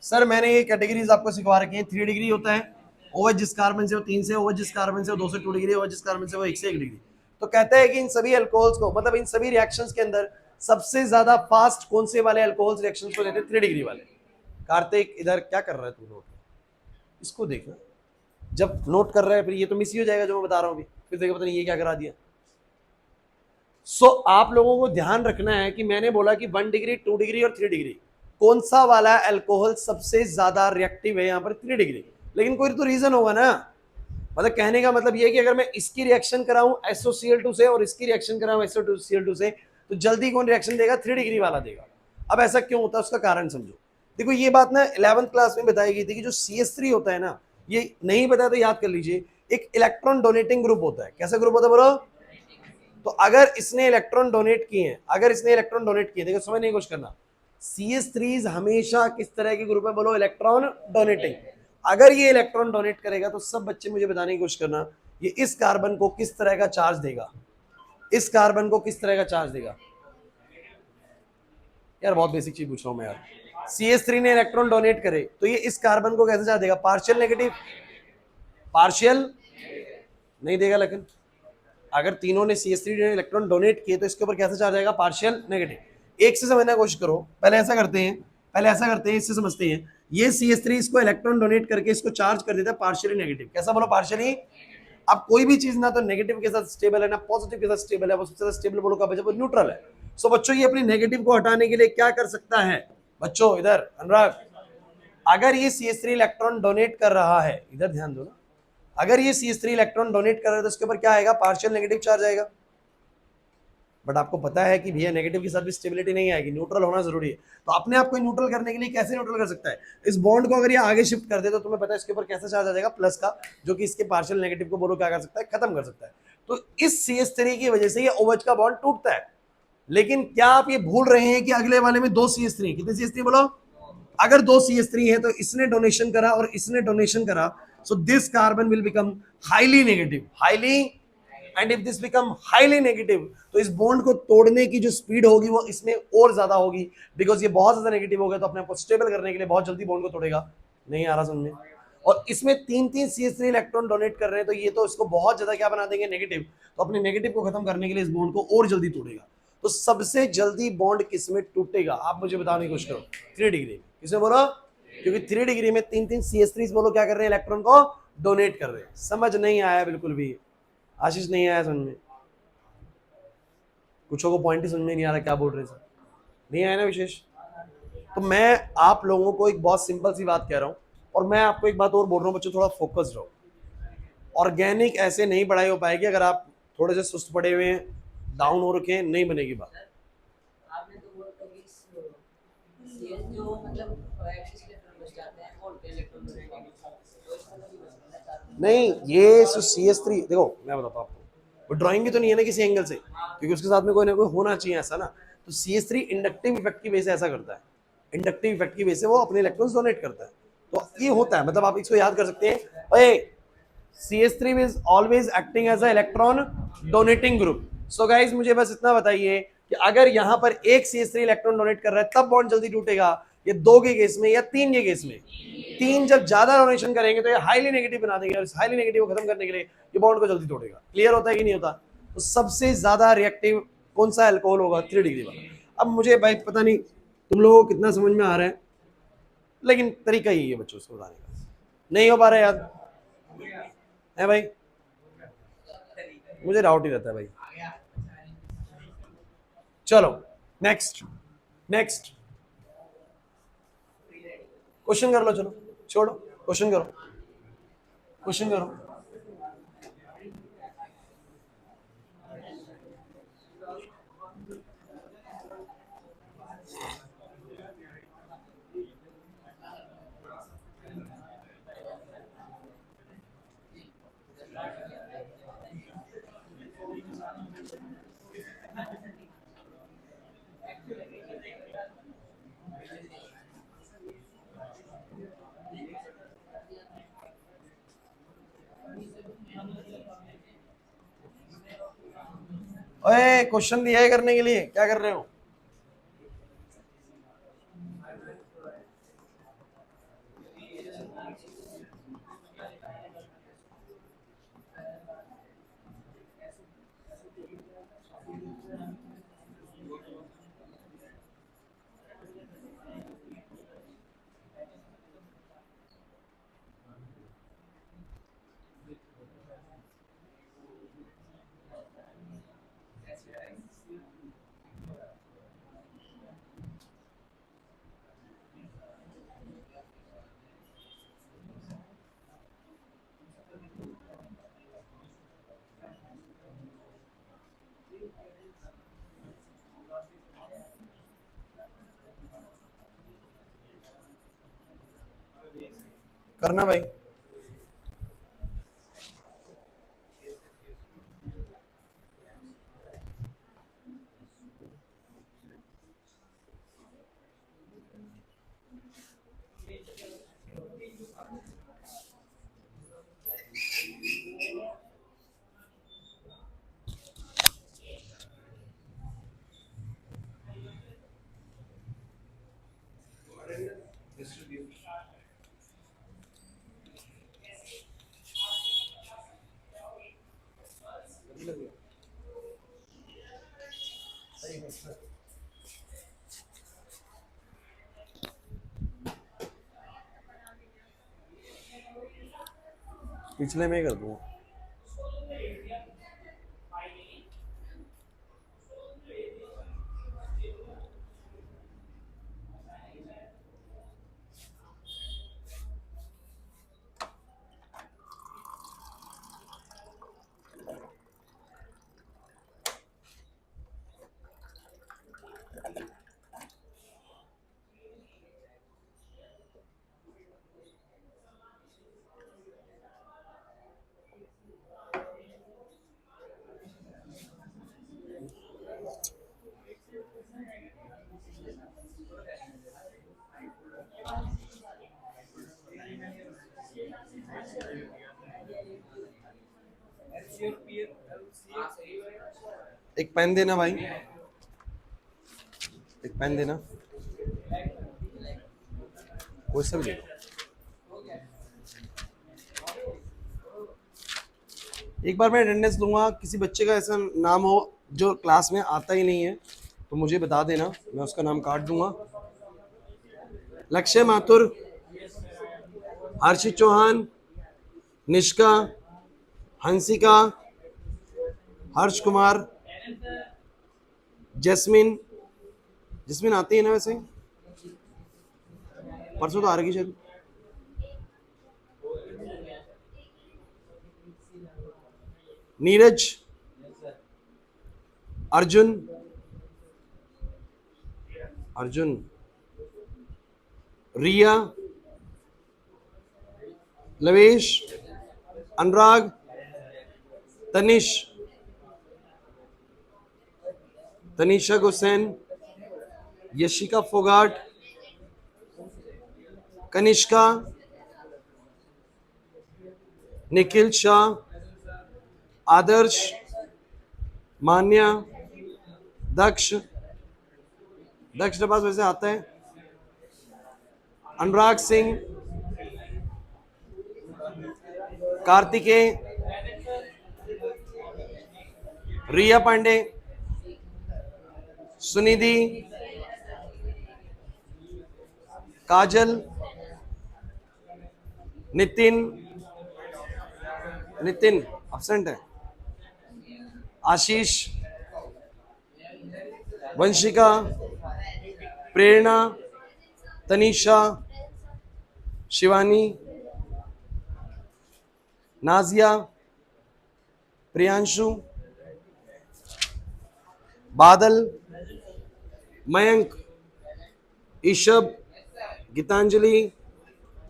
सर मैंने ये कैटेगरीज आपको सिखवा रखी है। 3 डिग्री होता है, OH जिस कार्बन से वो 3 से, OH जिस कार्बन से वो 2 से 2 डिग्री, OH जिस कार्बन से वो 1 से 1 डिग्री। तो कहता है कि इन सभी अल्कोहल्स को, मतलब इन सभी रिएक्शंस के अंदर सबसे ज्यादा फास्ट कौन से वाले अल्कोहल्स रिएक्शंस को देते हैं? 3 डिग्री वाले। कार्तिक इधर क्या कर रहा है तू? नोट इसको देखना, जब नोट कर रहा है फिर ये तो मिस ही हो जाएगा जो मैं बता रहा हूँ अभी, फिर देखो पता नहीं ये क्या करा दिया। सो आप लोगों को ध्यान रखना है कि मैंने बोला कि 1 डिग्री, 2 डिग्री और 3 डिग्री, कौन सा वाला अल्कोहल सबसे ज्यादा रिएक्टिव है यहाँ पर? 3 डिग्री। लेकिन कोई तो रीजन होगा ना, मतलब कहने का मतलब ये है कि अगर मैं इसकी रिएक्शन कराऊं SOCl2 से और इसकी रिएक्शन कराऊं SO2Cl2 से तो जल्दी कौन रिएक्शन देगा? 3 डिग्री वाला देगा। अब ऐसा क्यों होता है उसका कारण समझो। देखो ये बात ना 11th क्लास में बताई गई थी कि जो CH3 होता है ना, ये नहीं बताया तो याद कर लीजिए, एक इलेक्ट्रॉन डोनेटिंग ग्रुप होता है। कैसा ग्रुप होता है बोलो? तो अगर इसने इलेक्ट्रॉन डोनेट किए हैं, अगर इसने इलेक्ट्रॉन डोनेट किए, देखो समझने की कोशिश करना, CH3 हमेशा किस तरह के ग्रुप है बोलो? Electron donating. अगर ये इलेक्ट्रॉन डोनेट करेगा तो सब बच्चे मुझे बताने की कोशिश करना, ये इस कार्बन को किस तरह का चार्ज देगा? इस कार्बन को किस तरह का चार्ज देगा? यार बहुत बेसिक चीज पूछ रहा हूं मैं यार। CH3 ने इलेक्ट्रॉन डोनेट करे तो ये इस कार्बन को कैसे चार्ज देगा? पार्शियल नेगेटिव, पार्शियल नहीं देगा। लेकिन अगर तीनों ने CH3 ने इलेक्ट्रॉन डोनेट किए तो इसके ऊपर कैसे चार्ज आएगा? Partial negative. एक से समझने की कोशिश करो, पहले ऐसा करते हैं, इससे समझते हैं। ये CH3 इसको इलेक्ट्रॉन डोनेट करके इसको चार्ज कर देता है पार्शियली नेगेटिव। कैसा बोलो? पार्शियली। अब कोई भी चीज ना तो नेगेटिव के साथ स्टेबल है ना पॉजिटिव के साथ स्टेबल है, वो सबसे ज्यादा स्टेबल बोलो कब है? जब वो न्यूट्रल है। सो बच्चों ये अपनी नेगेटिव को हटाने के लिए क्या कर सकता है? बच्चों इधर अनुराग, अगर ये CH3 इलेक्ट्रॉन डोनेट कर रहा है, इधर ध्यान दो ना, अगर ये CH3 इलेक्ट्रॉन डोनेट कर रहा है तो इसके ऊपर क्या आएगा? पार्शियल नेगेटिव चार्ज आएगा। बट आपको पता है कि भैया नेगेटिव के साथ भी स्टेबिलिटी नहीं आएगी, न्यूट्रल होना जरूरी है। तो अपने आप को न्यूट्रल करने के लिए कैसे न्यूट्रल कर सकता है? इस बॉन्ड को अगर ये आगे शिफ्ट कर दे तो तुम्हें पता है इसके ऊपर कैसा चार्ज आ जाएगा? प्लस का, जो कि इसके पार्शियल नेगेटिव को बोलो क्या कर सकता है? खत्म कर सकता है। तो इस CH3 की वजह से ये OH का बॉन्ड टूटता है। लेकिन क्या आप ये भूल रहे हैं कि अगले वाले में 2 CH3, कितने CH3 बोलो? अगर 2 CH3 है तो इसने डोनेशन करा और इसने डोनेशन करा, so this carbon will become highly negative, highly, and if this become highly negative तो इस बॉन्ड को तोड़ने की जो स्पीड होगी वो इसमें और ज्यादा होगी, बिकॉज ये बहुत ज्यादा नेगेटिव हो गया तो अपने आप को स्टेबल करने के लिए बहुत जल्दी बॉन्ड को तोड़ेगा। नहीं आ रहा समझ में? और इसमें 3 CH3 इलेक्ट्रॉन डोनेट कर रहे हैं तो ये तो इसको बहुत ज्यादा क्या बना देंगे? नेगेटिव। तो अपने नेगेटिव को खत्म करने के लिए इस बॉन्ड को और जल्दी तोड़ेगा। तो सबसे जल्दी बॉन्ड किसमें टूटेगा? आप मुझे बताने की कोशिश करो। 3 डिग्री। किसमें बोलो? क्योंकि 3 डिग्री में 3 CH3 बोलो क्या कर रहे हैं? इलेक्ट्रॉन को डोनेट कर रहे हैं। समझ नहीं आया बिल्कुल भी? आशीष नहीं आया समझ में? कुछ को पॉइंट ही समझ में नहीं आ रहा क्या बोल रहे सर? नहीं आया ना विशेष? तो मैं आप लोगों को एक बहुत सिंपल सी बात कह रहा हूं और मैं आपको एक बात और बोल रहा हूं, बच्चों थोड़ा फोकस रहो। ऑर्गेनिक ऐसे नहीं पढ़ाई हो पाएगी अगर आप थोड़े से सुस्त पड़े हुए हैं, डाउन हो रखे हैं, नहीं बनेगी बात। आपने तो बोला था कि जो मतलब एक्सिस इलेक्ट्रॉन बच जाते हैं और इलेक्ट्रॉन तो इसका भी बचता है नहीं, ये CH3 देखो मैं बताता हूँ आपको, वो ड्राइंग भी तो नहीं है ना किसी एंगल से, क्योंकि उसके साथ में कोई ना कोई होना चाहिए ऐसा ना। तो CH3 इंडक्टिव इफेक्ट की वजह से ऐसा करता है, इंडक्टिव इफेक्ट की वजह से वो अपने इलेक्ट्रॉन्स डोनेट करता है। तो ये होता है, मतलब आप इसको याद कर सकते हैं। ओए CH3 is always acting as a electron donating group. So guys मुझे बस इतना बताइए कि अगर यहाँ पर एक CH3 इलेक्ट्रॉन डोनेट कर रहा है तब बॉन्ड जल्दी टूटेगा, ये 2 के केस में या 3 के केस में? 3 जब ज्यादा डोनेशन करेंगे तो ये हाईली नेगेटिव बना देंगे और इस हाईली नेगेटिव को खत्म करने के लिए ये बॉन्ड को जल्दी तोड़ेगा। क्लियर होता है कि नहीं होता? तो सबसे ज्यादा रिएक्टिव कौन सा अल्कोहल होगा? 3 डिग्री वाला। अब मुझे भाई पता नहीं तुम लोगों को कितना समझ में आ रहा है, लेकिन तरीका यही है बच्चों उसको बताने का। नहीं हो पा रहा है याद? है भाई, मुझे डाउट ही रहता है भाई। चलो नेक्स्ट, नेक्स्ट क्वेश्चन कर लो, चलो छोड़ो, क्वेश्चन करो, क्वेश्चन करो। ओए क्वेश्चन दिया है करने के लिए, क्या कर रहे हो? करना भाई। पिछले में ही कर दूंगा। एक पेन देना भाई, एक पेन देना, कोई सा भी दे दो। एक बार मैं अटेंडेंस लूंगा, किसी बच्चे का ऐसा नाम हो जो क्लास में आता ही नहीं है तो मुझे बता देना, मैं उसका नाम काट दूंगा। लक्ष्य माथुर, हर्षित चौहान, निष्का, हंसिका, हर्ष कुमार, जैस्मिन, जैस्मिन आती है ना वैसे, परसों तो आ रही शायद। नीरज, अर्जुन, अर्जुन, रिया, लवेश, अनुराग, तनिष, तनिषा हुसैन, यशिका फोगाट, कनिष्का, निखिल शाह, आदर्श, मान्या, दक्ष, दक्ष के पास वैसे आता है, अनुराग सिंह, कार्तिकेय, रिया पांडे, सुनिधि, काजल, नितिन, नितिन एब्सेंट है, आशीष, वंशिका, प्रेरणा, तनीषा, शिवानी, नाजिया, प्रियांशु, बादल, मयंक, ईशब, गीतांजलि,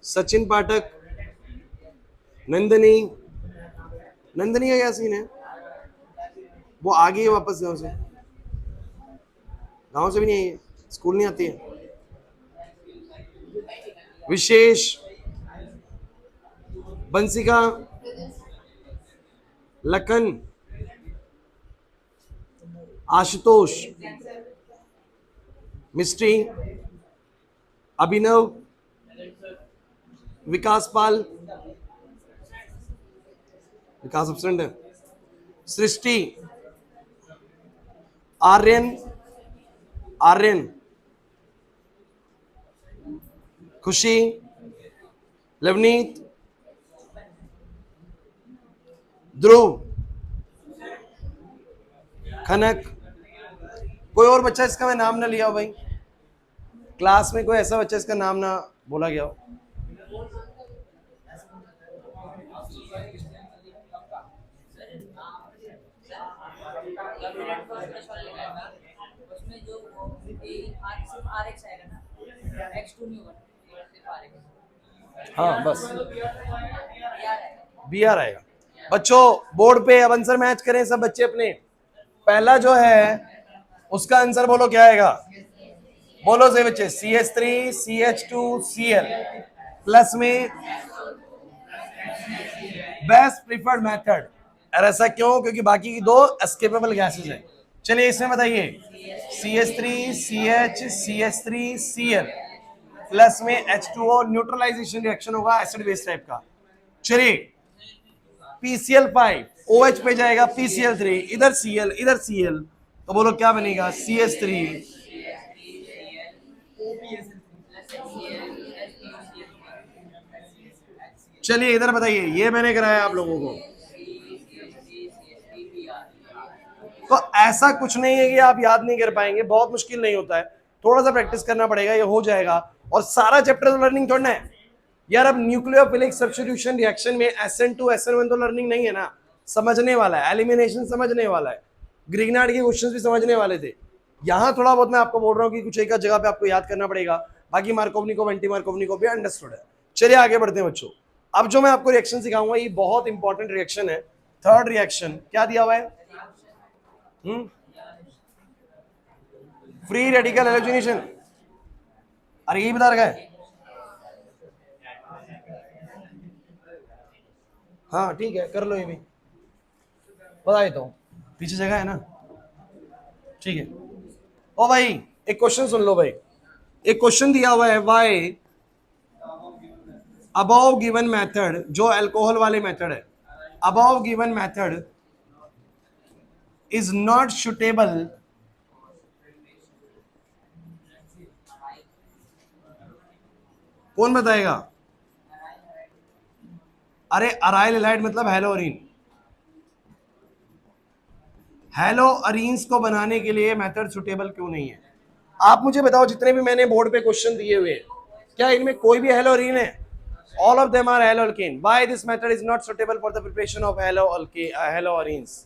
सचिन पाठक, नंदिनी। नंदिनी का क्या सीन है? वो आ गई है वापस गांव से? गांव से भी नहीं आई है, स्कूल नहीं आती है। विशेष, बंसिका, लखन, आशुतोष, मिस्ट्री, अभिनव, विकास पाल, विकास एब्सेंट है, सृष्टि, आर्यन, आर्यन, खुशी, लवनीत, ध्रुव, खनक। कोई और बच्चा इसका मैं नाम ना लिया हो भाई? क्लास में कोई ऐसा बच्चा इसका नाम ना बोला गया हो? उसमें जो RX आएगा ना, X2 नहीं होगा, सिर्फ RX। हाँ बस यार है। BR आएगा। बच्चों बोर्ड पे अब आंसर मैच करें सब बच्चे अपने। पहला जो है उसका आंसर बोलो क्या आएगा? बोलो से बच्चे, CH3 CH2 Cl प्लस में बेस्ट प्रीफर्ड मेथड। और ऐसा क्यों? क्योंकि बाकी की दो एस्केपेबल गैसेस हैं। चलिए इसमें बताइए, CH3 CH CH3 Cl plus में H2O न्यूट्रलाइजेशन रिएक्शन होगा एसिड बेस टाइप का। चलिए PCl5 OH पे जाएगा, PCl3 इधर Cl इधर Cl, तो बोलो क्या बनेगा? CH3 चलिए इधर बताइए, ये मैंने कराया आप लोगों को। तो ऐसा कुछ नहीं है कि आप याद नहीं कर पाएंगे, बहुत मुश्किल नहीं होता है, थोड़ा सा प्रैक्टिस करना पड़ेगा, ये हो जाएगा। और सारा चैप्टर तो लर्निंग थोड़ा है यार। अब न्यूक्लियोफिलिक सब्स्टिट्यूशन रिएक्शन में SN2 SN1 तो लर्निंग नहीं है ना, समझने वाला है, एलिमिनेशन समझने वाला है, ग्रिग्नार्ड के क्वेश्चंस भी समझने वाले थे। यहाँ थोड़ा बहुत मैं आपको बोल रहा हूँ कि कुछ एक जगह पे आपको याद करना पड़ेगा, बाकी मार्कोवनिकोव एंटी मार्कोवनिकोव भी अंडरस्टूड है। चलिए आगे बढ़ते हैं बच्चों। अब जो मैं आपको रिएक्शन सिखाऊंगा ये बहुत इंपॉर्टेंट रिएक्शन है। थर्ड रिएक्शन क्या दिया हुआ है? Free radical halogenation. अरे यही बता रखा है। हाँ ठीक है, कर लो ये भी, बता देता हूँ, पीछे जगह है ना। ठीक है। ओ भाई एक क्वेश्चन सुन लो भाई, एक क्वेश्चन दिया हुआ है, व्हाई अबव गिवन मेथड, जो अल्कोहल वाले मेथड है, above given method is not suitable कौन बताएगा? अरे अराइल हैलाइड मतलब हेलोअरीन। हेलोअरीन्स को बनाने के लिए मेथड सुटेबल क्यों नहीं है? आप मुझे बताओ, जितने भी मैंने बोर्ड पे क्वेश्चन दिए हुए हैं, क्या इनमें कोई भी हेलोअरीन है? All of them are haloalkane. Why this method is not suitable for the preparation of haloarenes?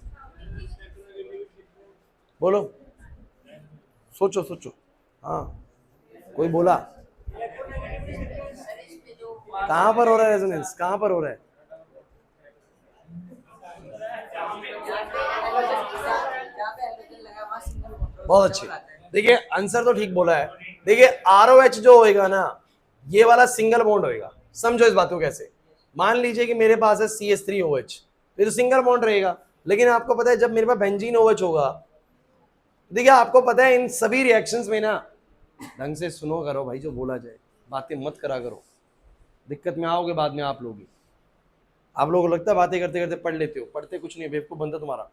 बोलो, सोचो सोचो। हाँ कोई बोला? कहां पर हो रहा है रेजोनेंस? कहां पर हो रहा है? बहुत अच्छे। देखिए आंसर तो ठीक बोला है। देखिए ROH जो होएगा ना, ये वाला सिंगल बॉन्ड होएगा। समझो इस बात को कैसे। मान लीजिए कि मेरे पास है CH3OH, ये तो सिंगल बॉन्ड रहेगा। लेकिन आपको पता है जब मेरे पास बेंजीन OH होगा, देखिए आपको पता है इन सभी रिएक्शंस में ना, ढंग से सुनो करो भाई, जो बोला जाए बातें मत करा करो, दिक्कत में आओगे बाद में आप लोग ही। आप लोगों को लगता है बातें करते करते पढ़ लेते हो, पढ़ते कुछ नहीं, बेवकूफ बनता तुम्हारा।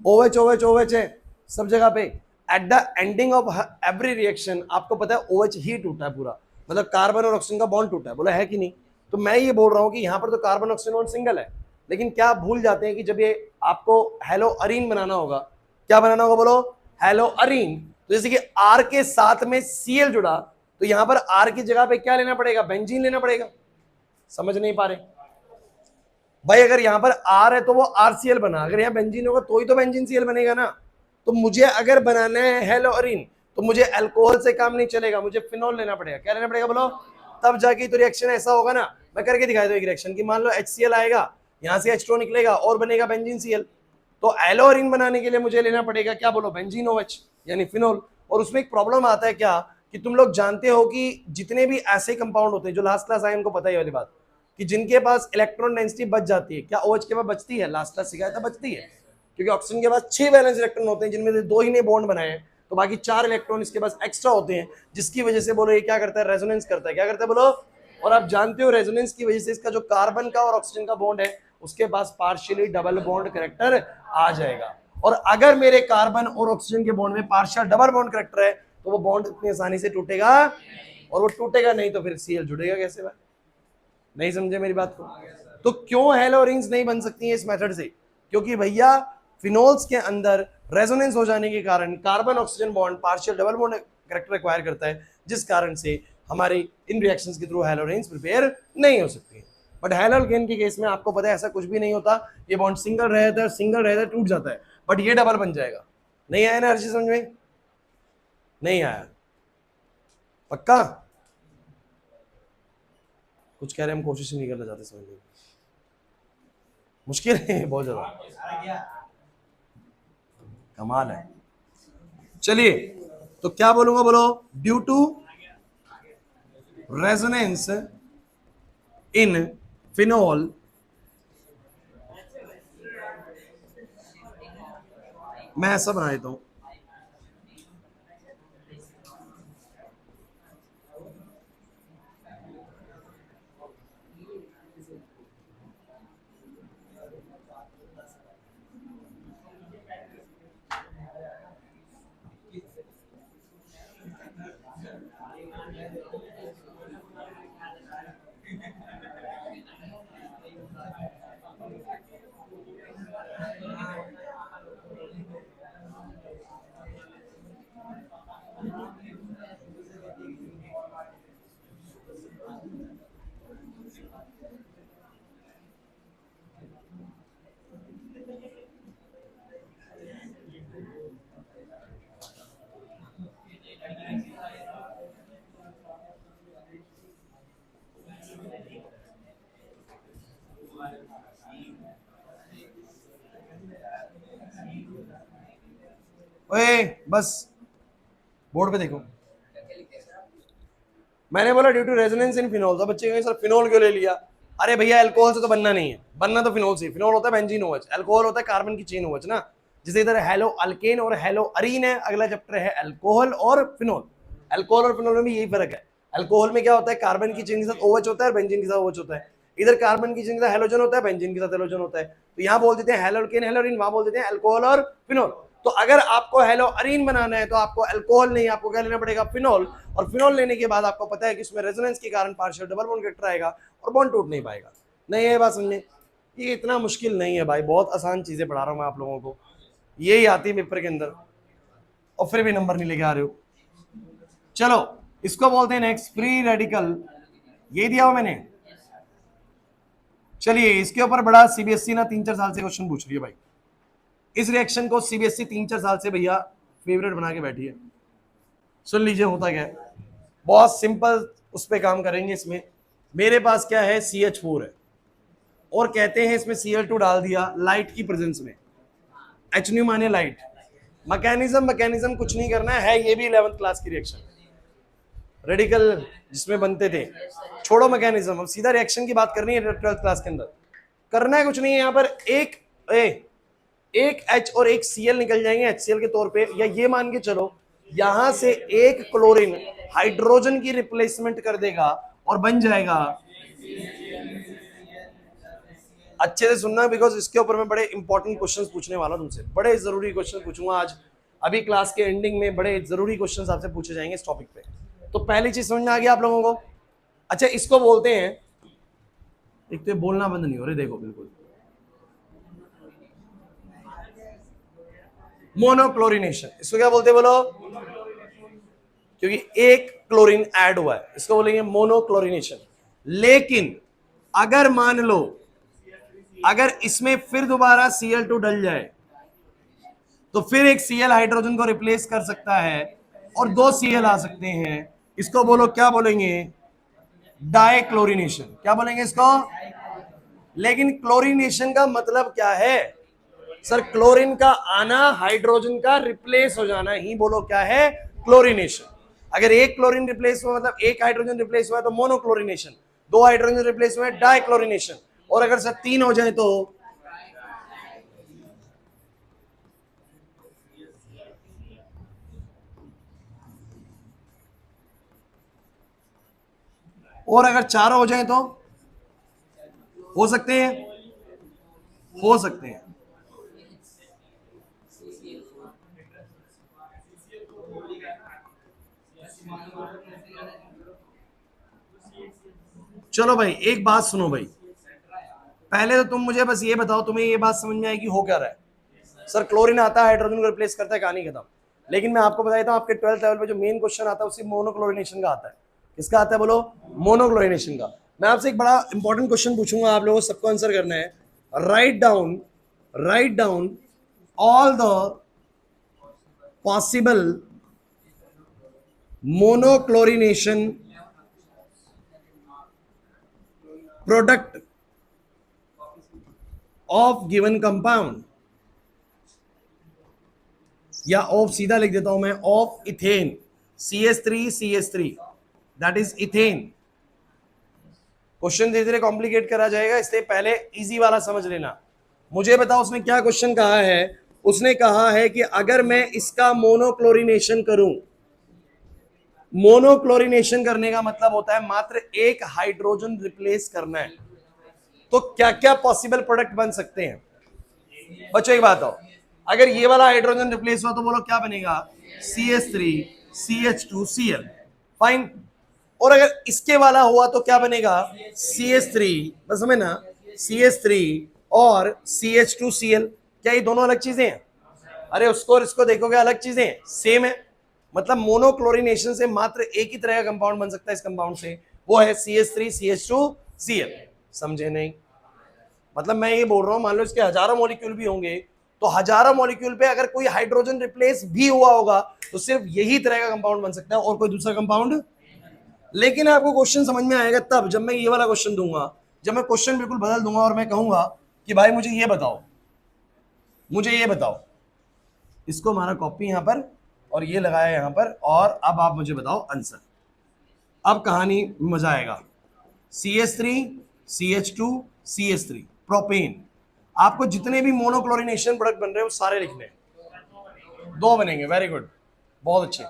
OH OH OH है सब जगह पे। At the ending of every reaction आपको पता है OH ही टूटा है पूरा, मतलब कार्बन और ऑक्सीजन का बॉन्ड टूटा है, बोला है कि नहीं? तो मैं ये बोल रहा हूँ कि यहाँ पर तो कार्बन ऑक्सीजन बॉन्ड सिंगल है, लेकिन क्या आप भूल जाते हैं कि जब ये आपको हेलो अरीन बनाना होगा, क्या बनाना होगा बोलो, हेलो अरीन, तो जैसे कि आर के साथ में सीएल जुड़ा, तो यहां पर आर की जगह पे क्या लेना पड़ेगा, बेंजीन लेना पड़ेगा। समझ नहीं पा रहे भाई, अगर यहां पर आर है तो वो आरसीएल बना, अगर यहां बेंजीन होगा तो ही तो बेंजीन सीएल बनेगा ना। तो मुझे अगर बनाना है हेलो अरीन, तो मुझे अल्कोहल से काम नहीं चलेगा, मुझे फिनोल लेना पड़ेगा। क्या लेना पड़ेगा बोलो, तब जाके तो रिएक्शन ऐसा होगा ना। मैं करके दिखाई दूं एक रिएक्शन की, मान लो HCl आएगा, यहां से H2O निकलेगा और बनेगा बेंजीन सीएल। तो एलोअरीन बनाने के लिए मुझे लेना पड़ेगा क्या बोलो, बेंजीन OH यानी फिनोल। और उसमें एक प्रॉब्लम आता है क्या, कि तुम लोग जानते हो कि जितने भी ऐसे कंपाउंड होते हैं, जो लास्ट क्लास आए उनको पता ही वाली बात, कि जिनके पास इलेक्ट्रॉन डेंसिटी बच जाती है, क्या OH के पास बचती है, लास्ट क्लास सिखाया था बचती है, क्योंकि ऑक्सीजन के पास 6 वैलेंस इलेक्ट्रॉन होते हैं, जिनमें से 2 ही ने बॉन्ड बनाए हैं, तो बाकी 4 इलेक्ट्रॉन इसके पास एक्स्ट्रा होते हैं, जिसकी वजह से बोलो ये क्या करता है, रेजोनेंस करता है। क्या करता है बोलो, और आप जानते हो रेजोनेंस की वजह से इसका जो कार्बन का और ऑक्सीजन का बॉन्ड है, उसके पास पार्शियली डबल बॉन्ड करेक्टर आ जाएगा। और अगर मेरे कार्बन और ऑक्सीजन के बॉन्ड में पार्शियल डबल बॉन्ड करेक्टर है, तो वो बॉन्ड इतनी आसानी से टूटेगा, और वो टूटेगा नहीं तो फिर सीएल जुड़ेगा कैसे भाई, नहीं समझे मेरी बात को। तो क्यों हेलो रिंग्स नहीं बन सकती हैं इस मेथड से, क्योंकि भैया फिनोल्स के अंदर रेजोनेंस हो जाने के कारण carbon oxygen bond partial double bond character acquire करता है, जिस कारण से हमारे इन रिएक्शंस के थ्रू हेलो रिंग्स प्रिपेयर नहीं हो सकती। बट हेलोकेन के केस में आपको पता है ऐसा कुछ भी नहीं होता, ये बॉन्ड सिंगल रहता है, सिंगल रहता है, टूट जाता है, बट ये डबल बन जाएगा। नहीं आया ना हर चीज समझ में, नहीं आया पक्का, कुछ कह रहे हम कोशिश नहीं करना चाहते समझने की, मुश्किल है बहुत ज्यादा, कमाल है। चलिए तो क्या बोलूंगा बोलो, due to resonance in phenol मैं ऐसा बना देता हूं, ओए बस बोर्ड पे देखो, मैंने बोला due to resonance in phenol, तो बच्चे कहेंगे सर फिनोल क्यों ले लिया, अरे भैया अल्कोहल से तो बनना नहीं है, बनना तो फिनोल से, फिनोल होता है बेंजीन OH, अल्कोहल होता है कार्बन की चेन OH ना, जैसे इधर हेलो अल्केन और हेलो अरीन है, अगला चैप्टर है अल्कोहल और फिनोल। अल्कोहल और फिनोल में भी यही फर्क है, अल्कोहल में क्या होता है, कार्बन की चेन के साथ OH होता है और बेंजीन के साथ OH होता है, इधर कार्बन की चेन के साथ हेलोजन होता है, बेंजीन के साथ हेलोजन होता है, तो यहाँ बोल देते हैं हेलो अल्केन हेलो अरीन, वहां बोल देते हैं अल्कोहल और फिनोल। तो अगर आपको हेलो अरीन बनाना है तो आपको अल्कोहल नहीं, आपको क्या लेना पड़ेगा, फिनोल, और फिनोल लेने के बाद आपको पता है कि उसमें रेजोनेंस के कारण पार्शियल डबल बॉन्ड करेक्टर आएगा और बॉन्ड टूट नहीं पाएगा। नहीं है बात समझे, ये इतना मुश्किल नहीं है भाई, बहुत आसान चीजें पढ़ा रहा हूं मैं आप लोगों को, यही आती है पेपर के अंदर, और फिर भी नंबर नहीं लेके आ रहे हो। चलो इसको बोलते हैं नेक्स्ट फ्री रेडिकल, यही दिया हुआ मैंने। चलिए इसके ऊपर बड़ा सीबीएसई ना 3-4 साल से क्वेश्चन पूछ रही है भाई, इस रिएक्शन को सीबीएसई 3-4 साल से भैया फेवरेट बना के बैठी है। सुन लीजिए होता क्या है, बहुत सिंपल उस पर काम करेंगे। इसमें मेरे पास क्या है, CH4 है, और कहते हैं इसमें Cl2 डाल दिया लाइट की प्रेजेंस में, H माने लाइट। मैकेनिज्म कुछ नहीं करना है, ये भी 11th क्लास की रिएक्शन, रेडिकल जिसमें बनते थे, छोड़ो मैकेनिज्म, अब सीधा रिएक्शन की बात करनी है 12th क्लास के अंदर। करना है कुछ नहीं है, यहाँ पर एक H और एक Cl निकल जाएंगे HCl के तौर पे, या ये मान के चलो यहां से एक क्लोरीन हाइड्रोजन की रिप्लेसमेंट कर देगा और बन जाएगा, अच्छे से सुनना बिकॉज इसके ऊपर मैं बड़े इंपॉर्टेंट क्वेश्चंस पूछने वाला हूं तुमसे, बड़े जरूरी क्वेश्चन पूछूंगा आज, अभी क्लास के एंडिंग में बड़े जरूरी क्वेश्चंस आपसे पूछे जाएंगे इस टॉपिक पे। तो पहली चीज समझ में आ गई आप लोगों को। अच्छा इसको बोलते हैं, एक तो बोलना बंद नहीं हो रहे देखो बिल्कुल, मोनोक्लोरिनेशन। इसको क्या बोलते हैं बोलो? क्योंकि एक क्लोरीन ऐड हुआ है, इसको बोलेंगे मोनोक्लोरिनेशन। लेकिन अगर मान लो अगर इसमें फिर दोबारा Cl2 डल जाए तो फिर एक Cl हाइड्रोजन को रिप्लेस कर सकता है और दो Cl आ सकते हैं। इसको बोलो, क्या बोलेंगे? डाइक्लोरिनेशन। क्या बोलेंगे इसको? लेकिन क्लोरीनेशन का मतलब क्या है सर? क्लोरीन का आना, हाइड्रोजन का रिप्लेस हो जाना ही बोलो क्या है? क्लोरीनेशन। अगर एक क्लोरीन रिप्लेस हुआ मतलब एक हाइड्रोजन रिप्लेस हुआ है तो मोनोक्लोरिनेशन, दो हाइड्रोजन रिप्लेस हुए डाइक्लोरिनेशन, और अगर सर तीन हो जाए तो और अगर चार हो जाए तो हो सकते हैं, हो सकते हैं। चलो भाई एक बात सुनो भाई, पहले तो तुम मुझे बस ये बताओ, तुम्हें ये बात समझ में आएगी हो क्या रहा है? सर क्लोरीन आता है, हाइड्रोजन को रिप्लेस करता है, कहानी खत्म। लेकिन मैं आपको बता देता हूं, आपके 12th लेवल पे जो मेन क्वेश्चन आता है उसी मोनोक्लोरिनेशन का आता है। किसका आता है बोलो? मोनोक्लोरिनेशन का। मैं आपसे एक बड़ा इंपॉर्टेंट क्वेश्चन पूछूंगा, आप लोगों को सबको आंसर करना है। Write down all the possible monochlorination product of given compound, या ऑफ सीधा लिख देता हूं मैं, of ethane CH3 that is ethane. Question धीरे धीरे कॉम्प्लिकेट करा जाएगा, इसलिए पहले इजी वाला समझ लेना। मुझे बताओ उसने क्या क्वेश्चन कहा है? उसने कहा है कि अगर मैं इसका मोनोक्लोरिनेशन करूं, मोनोक्लोरिनेशन करने का मतलब होता है मात्र एक हाइड्रोजन रिप्लेस करना है, तो क्या क्या पॉसिबल प्रोडक्ट बन सकते हैं? बच्चों एक बात हो, अगर ये वाला हाइड्रोजन रिप्लेस हुआ तो बोलो क्या बनेगा? CH3 CH2Cl, fine. और अगर इसके वाला हुआ तो क्या बनेगा? CH3, बस हमें ना, CH3 और CH2Cl। क्या ये दोनों अलग चीजें हैं? अरे उसको और इसको देखोगे अलग चीजें हैं, सेम है। मतलब मोनोक्लोरिनेशन से मात्र एक ही तरह का कंपाउंड बन सकता है इस कंपाउंड से, वो है CH3 CH2Cl। समझे नहीं? मतलब मैं ये बोल रहा हूं, मान लो इसके हजारों मॉलिक्यूल भी होंगे, तो हजारों मॉलिक्यूल पे अगर कोई हाइड्रोजन रिप्लेस भी हुआ होगा तो सिर्फ यही तरह का कंपाउंड बन सकता है और कोई दूसरा कंपाउंड। लेकिन आपको क्वेश्चन समझ में आएगा तब जब मैं ये वाला क्वेश्चन दूंगा, जब मैं क्वेश्चन बिल्कुल बदल दूंगा और मैं कहूंगा कि भाई मुझे ये बताओ, मुझे ये बताओ, इसको हमारा कॉपी यहां पर और ये लगाया यहां पर, और अब आप मुझे बताओ आंसर। अब कहानी मजा आएगा। CH3 CH2 CH3 propane. आपको जितने भी मोनोक्लोरिनेशन प्रोडक्ट बन रहे हैं वो सारे लिखने हैं, दो बनेंगे। वेरी गुड, बहुत अच्छे,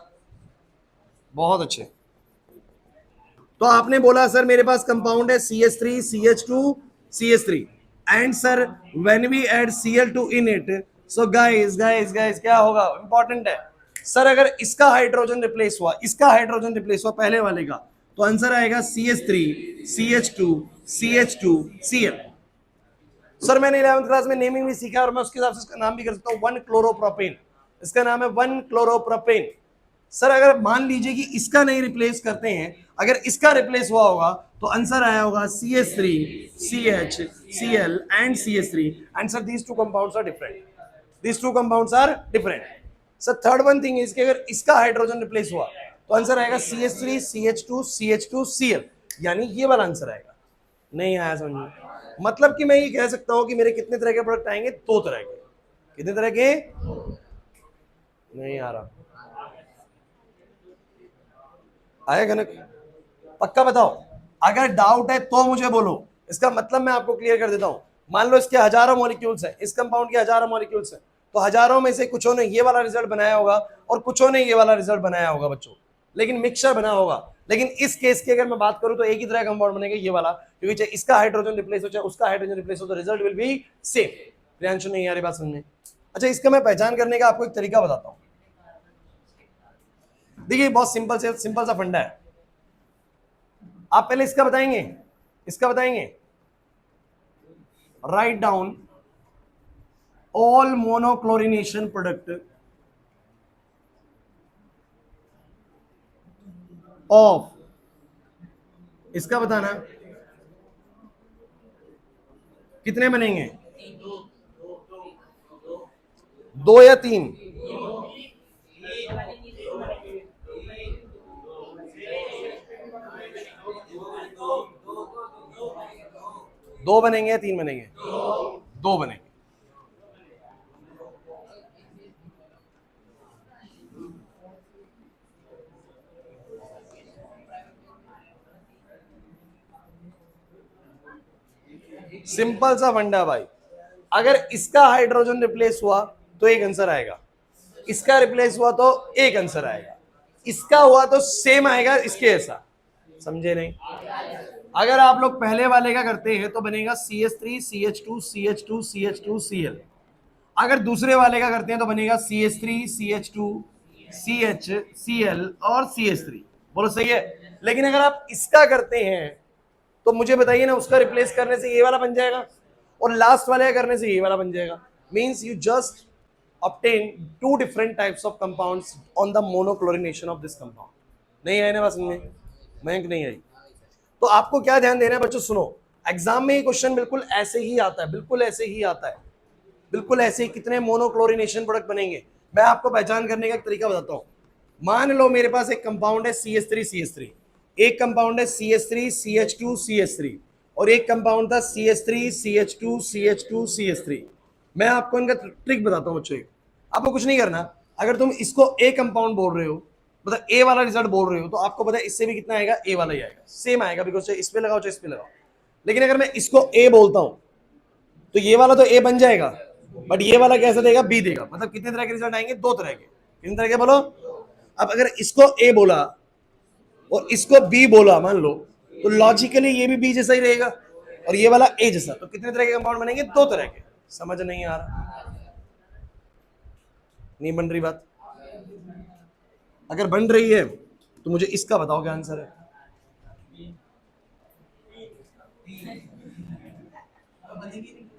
बहुत अच्छे। तो आपने बोला सर मेरे पास कंपाउंड है CH3 CH2 CH3 and sir when we add Cl2 in it, so guys guys guys क्या होगा? इंपॉर्टेंट है सर, अगर इसका हाइड्रोजन रिप्लेस हुआ, इसका हाइड्रोजन रिप्लेस हुआ पहले वाले का, तो आंसर आएगा CH3 CH2 CH2Cl। सर मैंने 11th क्लास में नेमिंग भी सीखा और मैं उसके हिसाब से इसका नाम भी कर सकता हूं, 1-क्लोरोप्रोपेन। इसका नाम है 1-क्लोरोप्रोपेन। सर अगर मान लीजिए कि इसका नहीं रिप्लेस करते हैं, अगर इसका रिप्लेस हुआ होगा तो आंसर आया होगा CH3 CH Cl and CH3 and sir these two compounds are different, these two compounds are different. Sir third one thing is कि अगर इसका हाइड्रोजन रिप्लेस हुआ तो आंसर आएगा CH3 CH2 CH2Cl, यानी ये वाला आंसर आएगा। नहीं आया समझ में? मतलब कि मैं ये कह सकता हूं कि मेरे कितने तरह के प्रोडक्ट आएंगे? दो तरह के। कितने तरह के? नहीं आ रहा, आएगा ना? पक्का बताओ, अगर डाउट है तो मुझे बोलो। इसका मतलब मैं आपको क्लियर कर देता हूं, मान लो इसके हजारों मॉलिक्यूल्स हैं, इस कंपाउंड के हजारों मॉलिक्यूल्स हैं, तो हजारों में से कुछों ने ये वाला रिजल्ट बनाया होगा और कुछों ने ये वाला रिजल्ट बनाया होगा बच्चों, लेकिन मिक्सचर बना होगा। लेकिन इस केस की अगर मैं बात करूं तो एक ही तरह का कंपाउंड बनेगा, ये वाला, क्योंकि चाहे इसका हाइड्रोजन रिप्लेस हो चाहे उसका हाइड्रोजन रिप्लेस हो तो result will be same. Priyanshu नहीं आ रही बात समझ में? अच्छा, इसका मैं पहचान करने का आपको एक तरीका बताता हूं। देखिए बहुत सिंपल सा फंडा है। आप पहले इसका बताएंगे, इसका बताएंगे। Write down all monochlorination product of, इसका बताना कितने बनेंगे, 2 या 3? दो बनेंगे या 3 बनेंगे? 2 बनेंगे। सिंपल सा फंडा भाई, अगर इसका हाइड्रोजन रिप्लेस हुआ तो एक आंसर आएगा, इसका रिप्लेस हुआ तो एक आंसर आएगा, इसका हुआ तो सेम आएगा इसके ऐसा, समझे नहीं? अगर आप लोग पहले वाले का करते हैं तो बनेगा CH3 CH2 CH2 CH2 Cl। अगर दूसरे वाले का करते हैं तो बनेगा CH3 CH2 CH Cl और CH3। बोलो सही है? लेकिन अगर आप इसका करते हैं तो मुझे बताइए ना, उसका रिप्लेस करने से ये वाला बन जाएगा और लास्ट वाले का करने से ये वाला बन जाएगा। Means you just obtain two different types of compounds on the monochlorination of this compound। नहीं आए ना बात समझ में? मयंक नहीं आई? तो आपको क्या ध्यान देना है बच्चों, सुनो, एग्जाम में ये क्वेश्चन बिल्कुल ऐसे ही आता है, बिल्कुल ऐसे ही आता है, बिल्कुल ऐसे ही। कितने मोनोक्लोरिनेशन प्रोडक्ट बनेंगे मैं आपको पहचान करने का एक तरीका बताता हूँ। मान लो मेरे पास एक कंपाउंड है CH3 CH3, एक कंपाउंड है CH3 CH2 CH3 और एक कंपाउंड था CH3 CH2 CH2 CH3। मैं आपको इनका ट्रिक बताता हूँ बच्चों। आपको कुछ नहीं करना, अगर तुम इसको ए कंपाउंड बोल रहे हो, मतलब ए वाला रिजल्ट बोल रहे हो, तो आपको पता है इससे भी कितना आएगा, ए वाला ही आएगा, सेम आएगा, बिकॉज इस पे लगाओ चाहे इस पे लगाओ। लेकिन अगर मैं इसको ए बोलता हूं तो ये वाला तो ए बन जाएगा, बट ये वाला कैसा देगा, बी देगा। मतलब कितने तरह के रिजल्ट आएंगे, 2 तरह के। कितने तरह के बोलो? अब अगर इसको ए बोला और इसको बी बोला मान लो, तो लॉजिकली ये भी बी जैसा ही रहेगा और ये वाला ए जैसा। तो कितने तरह के कंपाउंड बनेंगे, 2 तरह के। समझ नहीं आ रहा? नहीं बन रही बात? अगर बन रही है तो मुझे इसका बताओ क्या आंसर है।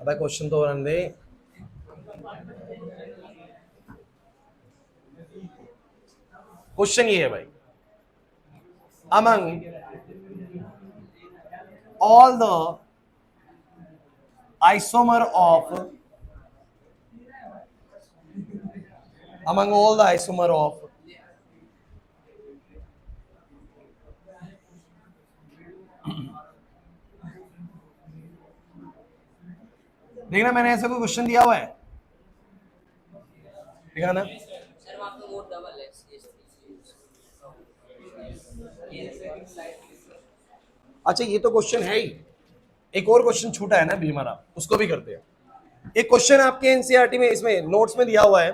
अब क्वेश्चन तो रन दे। क्वेश्चन ये है भाई, among all the isomer of, among all the isomer of देखना, मैंने ऐसा कोई क्वेश्चन दिया हुआ है, देखा ना? सर वहाँ पे वो डबल है अच्छा ये तो क्वेश्चन है ही, एक और क्वेश्चन छूटा है ना भी हमारा, उसको भी करते हैं। एक क्वेश्चन आपके एनसीईआरटी में इसमें नोट्स में दिया हुआ है,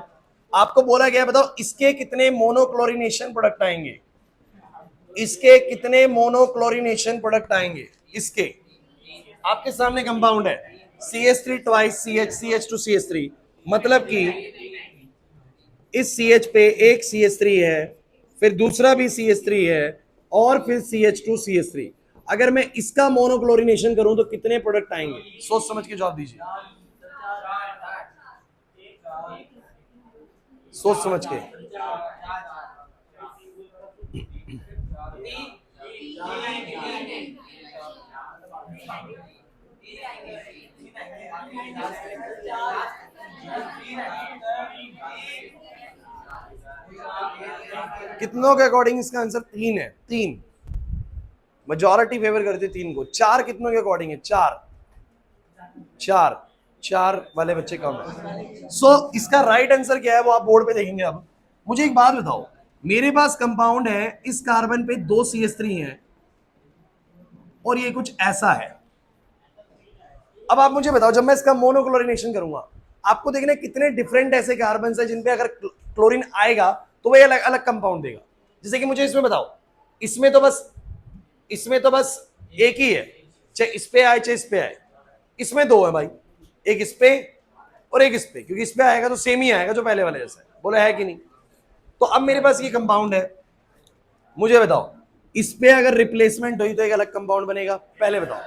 आपको बोला गया बताओ इसके कितने मोनोक्लोरिनेशन प्रोडक्ट आएंगे, इसके कितने मोनोक्लोरिनेशन प्रोडक्ट आएंगे। इसके आपके सामने कंपाउंड है CH3 twice CH CH2 CH3, मतलब कि इस CH पे एक CH3 है, फिर दूसरा भी CH3 है और फिर CH2 CH3। अगर मैं इसका मोनोक्लोरिनेशन करूं तो कितने प्रोडक्ट आएंगे? सोच समझ के जवाब दीजिए, सोच समझ के। कितनों के अकॉर्डिंग इसका आंसर 3 है। 3 मेजॉरिटी फेवर करती है 3 को। 4 कितनों के अकॉर्डिंग है? 4 4 4 वाले बच्चे कम है। सो इसका राइट आंसर क्या है वो आप बोर्ड पे देखेंगे। अब मुझे एक बात बताओ, मेरे पास कंपाउंड है, इस कार्बन पे 2 CH3 हैं और ये कुछ ऐसा है। अब आप मुझे बताओ, जब मैं इसका मोनोक्लोरिनेशन करूंगा, आपको देखना कितने डिफरेंट ऐसे कार्बन है जिन पे अगर क्लोरीन आएगा तो वह अलग अलग कंपाउंड देगा। जैसे कि मुझे इसमें बताओ, इसमें तो बस एक ही है, चाहे इस पे आए चाहे इस पे आए। इसमें 2 है भाई, एक इस पे और एक इस पे, क्योंकि इस पे आएगा तो सेम ही आएगा जो पहले वाले जैसा है। बोला है कि नहीं? तो अब मेरे पास ये कंपाउंड है, मुझे बताओ इस पे अगर रिप्लेसमेंट हुई तो एक अलग कंपाउंड बनेगा, पहले बताओ।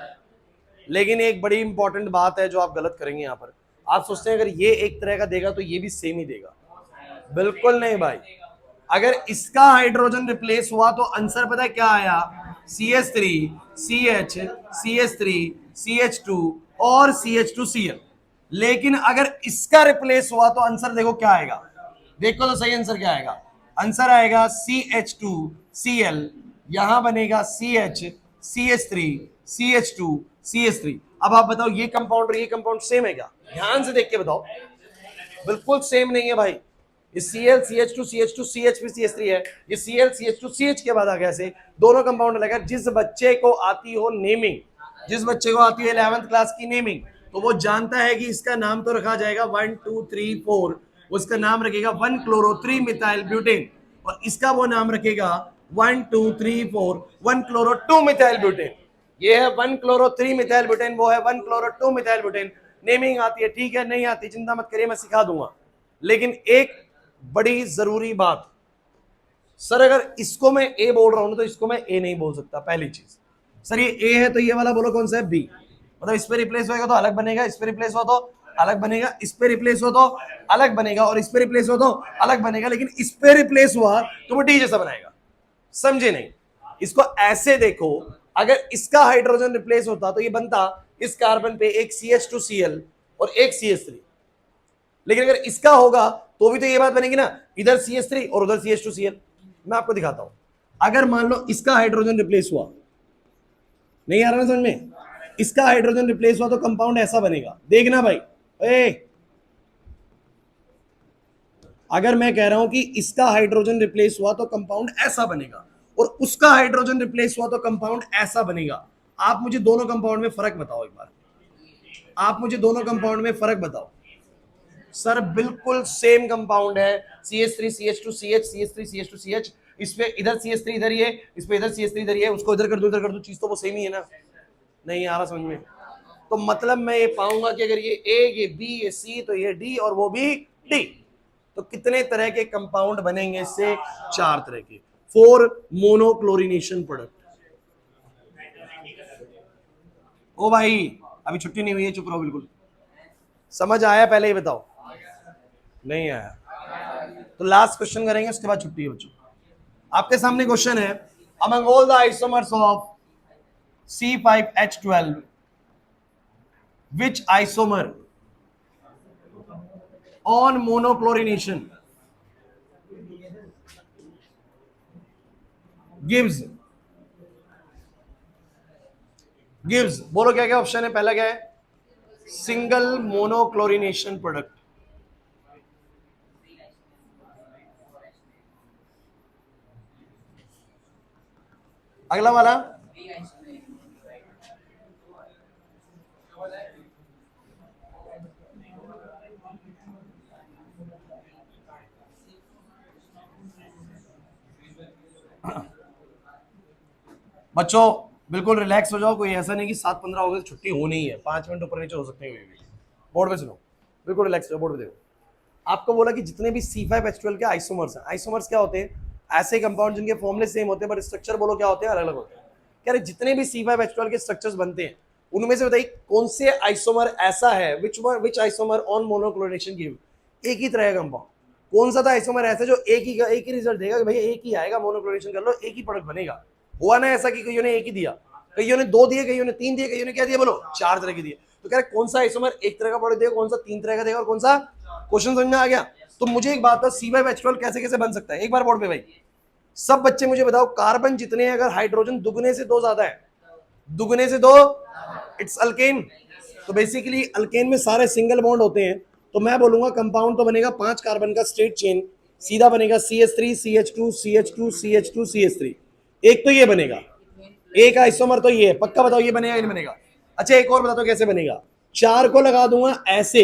लेकिन एक बड़ी इंपॉर्टेंट बात है जो आप गलत करेंगे यहां पर, आप सोचते हैं अगर ये एक तरह का देगा तो ये भी सेम ही देगा। बिल्कुल नहीं भाई, अगर इसका हाइड्रोजन रिप्लेस हुआ तो आंसर पता है क्या आया, CH3 CH CH3 CH2 और CH2Cl। लेकिन अगर इसका रिप्लेस हुआ तो आंसर देखो क्या आएगा, देखो तो सही आंसर क्या आएगा। आंसर आएगा CH2Cl, यहां बनेगा CH CH3 CH2 CH3। अब आप बताओ ये कंपाउंड और ये कंपाउंड सेम है क्या, ध्यान से देख के बताओ। बिल्कुल सेम नहीं है भाई। ये Cl CH2 CH2 CH भी CH3 है, ये Cl CH2 CH के बाद आ गया से दोनों कंपाउंड अलग है। जिस बच्चे को आती हो नेमिंग, जिस बच्चे को आती है 11th क्लास की नेमिंग, तो वो जानता है कि इसका नाम तो रखा जाएगा 1 2 3 4, उसका नाम रखेगा 1 क्लोरो 3 मिथाइल ब्यूटेन, और इसका वो नाम रखेगा 1 2 3 4 1 क्लोरो 2 मिथाइल ब्यूटेन। ये है 1 क्लोरो 3 मिथाइल ब्यूटेन, वो है 1 क्लोरो 2 मिथाइल ब्यूटेन। नेमिंग आती है ठीक है, नहीं आती चिंता मत करिए मैं सिखा दूंगा। लेकिन एक बड़ी जरूरी बात, सर अगर इसको मैं ए बोल रहा हूं तो इसको मैं ए नहीं बोल सकता। पहली चीज, सर ये ए है तो ये वाला बोलो कौन सा है, बी। मतलब इस पे रिप्लेस होएगा तो अलग बनेगा, इस पे रिप्लेस हो तो अलग बनेगा, इस पे रिप्लेस हो तो अलग बनेगा, और इस पे रिप्लेस हो तो अलग बनेगा। लेकिन इस पे रिप्लेस हुआ तो वो डी जैसा बनाएगा, समझे नहीं। इसको ऐसे देखो, अगर इसका हाइड्रोजन रिप्लेस होता तो ये बनता इस कार्बन पे एक CH2Cl और एक CH3। लेकिन अगर इसका होगा तो भी तो ये बात बनेगी ना, इधर CH3 और उधर CH2Cl। मैं आपको दिखाता हूं, अगर मान लो इसका हाइड्रोजन रिप्लेस हुआ, नहीं आ रहा ना समझ में, इसका हाइड्रोजन रिप्लेस हुआ तो कंपाउंड ऐसा बनेगा, देखना भाई। अगर मैं कह रहा हूं कि इसका हाइड्रोजन रिप्लेस हुआ तो कंपाउंड ऐसा बनेगा, और उसका हाइड्रोजन रिप्लेस हुआ तो कंपाउंड ऐसा बनेगा। आप मुझे दोनों कंपाउंड में फर्क बताओ एक बार, आप मुझे दोनों कंपाउंड में फर्क बताओ। सर बिल्कुल सेम कंपाउंड है, CH3 CH2 CH CH3 CH2 CH। इस पे इधर CH3 इधर ही है, इस पे इधर CH3 इधर ही है, उसको इधर कर दो, चीज तो वो सेम ही है ना। नहीं आ रहा समझ में, तो मतलब मैं ये पाऊंगा कि अगर ये A ये B ये C तो ये D और वो भी D। तो कितने तरह के कंपाउंड बनेंगे इससे, 4 तरह के, 4 मोनोक्लोरिनेशन प्रोडक्ट। ओ भाई अभी छुट्टी नहीं हुई है, चुप रहो बिल्कुल। समझ आया पहले ही बताओ, नहीं आया तो लास्ट क्वेश्चन करेंगे, उसके बाद छुट्टी है बच्चों। आपके सामने क्वेश्चन है, among all the isomers of C5H12 which isomer on monochlorination gives बोलो क्या क्या ऑप्शन है, पहला क्या है, सिंगल मोनोक्लोरिनेशन प्रोडक्ट। अगला वाला बच्चों बिल्कुल रिलैक्स हो जाओ, कोई ऐसा नहीं कि 7:15 हो गए तो छुट्टी होनी ही है, 5 मिनट ऊपर नीचे हो सकते हैं। बोर्ड पे सुनो, बिल्कुल रिलैक्स हो, बोर्ड पे देखो। आपको बोला कि जितने भी C5H12 के आइसोमर्स हैं, आइसोमर्स क्या होते हैं, ऐसे कंपाउंड जिनके फॉर्मूले सेम होते हैं बट स्ट्रक्चर बोलो क्या होते हैं, अलग अलग होते हैं। कह रहे जितने भी C5H12 के स्ट्रक्चर्स बनते हैं उनमें से बताइए कौन से आइसोमर ऐसा है, विच आइसोमर ऑन मोनोक्लोरिनेशन गिव, एक ही तरह का कंपाउंड। कौन सा था आइसोमर ऐसा जो एक ही रिजल्ट देगा कि भाई एक ही आएगा, मोनोक्लोरिनेशन कर लो एक ही प्रोडक्ट बनेगा। हुआ ना ऐसा कि कईयों ने एक ही दिया, कईयों ने 2 दिए, कईयों ने 3 दिए, कईयों ने क्या दिया बोलो 4 तरह के दिए। तो कह रहे कौन सा आइसोमर एक तरह का प्रोडक्ट देगा, कौन सा 3 तरह का देगा, और कौन सा, क्वेश्चन समझ में आ गया। तो मुझे एक बात बताओ, C5H12 कैसे कैसे बन सकता है, एक बार बोर्ड पे भाई सब बच्चे मुझे बताओ। कार्बन जितने हैं, अगर हाइड्रोजन दुगने से 2 ज्यादा है, दुगने से 2 इट्स अल्केन। तो बेसिकली अल्केन में सारे सिंगल बॉन्ड होते हैं, तो मैं बोलूंगा कंपाउंड तो बनेगा 5 कार्बन का स्ट्रेट चेन, सीधा बनेगा CH3 CH2 CH2 CH2 CH3। एक तो ये बनेगा, एक आइसोमर तो ये है, पक्का बताओ ये बनेगा, ये नहीं बनेगा। अच्छा एक और बता दो कैसे बनेगा, 4 को लगा दूंगा ऐसे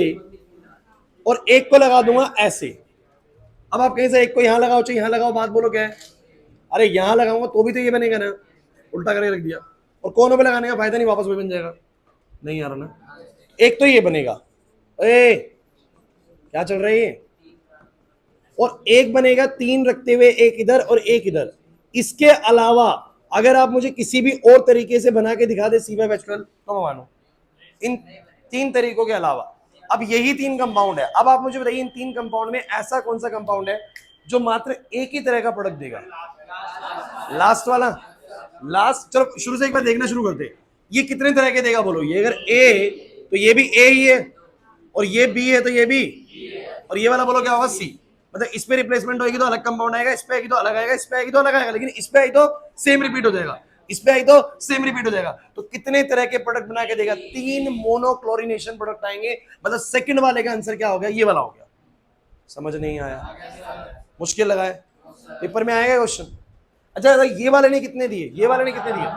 और एक को लगा दूंगा ऐसे। अब आप कहीं से एक को यहां लगाओ चाहे यहां लगाओ, बात बोलो क्या है। अरे यहां लगाऊंगा तो भी तो ये बनेगा ना, उल्टा करके रख दिया, और कोनों पे लगाने का फायदा नहीं, वापस वही बन जाएगा। नहीं आ रहा ना, एक तो ये बनेगा, ए क्या चल रहा है ये, और एक बनेगा 3 रखते हुए, एक इधर और एक इधर। इसके अलावा अगर आप मुझे किसी भी और तरीके से बना के दिखा दे C5H12 तो मैं मानू, इन 3 तरीकों के अलावा। अब यही 3 कंपाउंड है, अब आप मुझे बताइए इन 3 कंपाउंड में ऐसा कौन सा कंपाउंड है जो मात्र एक ही तरह का प्रोडक्ट देगा? लास्ट वाला। लास्ट, चलो शुरू से एक बार देखना शुरू करते हैं। ये कितने तरह के देगा बोलो? ये अगर ए तो ये भी ए ही है, और ये बी है तो ये भी, और ये वाला बोलो क्या होगा? सी। मतलब इस पे रिप्लेसमेंट होगी तो अलग कंपाउंड आएगा, इस पे आएगी तो अलग आएगा, इस पे आएगी तो अलग आएगा, लेकिन इस पे आई तो सेम रिपीट हो जाएगा, इस पे आई तो सेम रिपीट हो जाएगा। तो कितने तरह के प्रोडक्ट बना के देगा? 3 मोनोक्लोरिनेशन प्रोडक्ट आएंगे। मतलब सेकंड वाले का आंसर क्या हो गया? ये वाला हो गया। समझ नहीं आया? मुश्किल लगा है? पेपर में आएगा क्वेश्चन। अच्छा, ये वाले ने कितने दिए? ये वाले ने कितने दिए?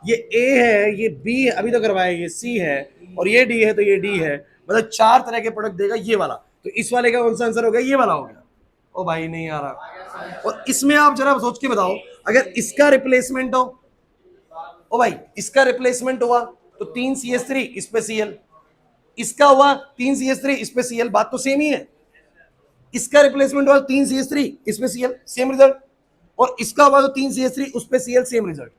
ये ए है, ये बी है, अभी तो करवाया, ये सी है, और ये डी है तो ये डी है। मतलब 4 तरह के प्रोडक्ट देगा ये वाला। तो इस वाले का कौन सा आंसर हो गया? ये वाला हो गया। ओ भाई नहीं आ रहा। और इसमें आप जरा सोच के बताओ, अगर इसका रिप्लेसमेंट हो, ओ भाई इसका रिप्लेसमेंट हुआ तो 3 CH3 इस पे Cl, इसका हुआ 3 CH3 इस पे Cl, बात तो सेम ही है। इसका रिप्लेसमेंट हुआ 3 CH3 इस पे Cl, सेम रिजल्ट, और इसका हुआ तो 3 CH3 उस पे Cl, सेम रिजल्ट।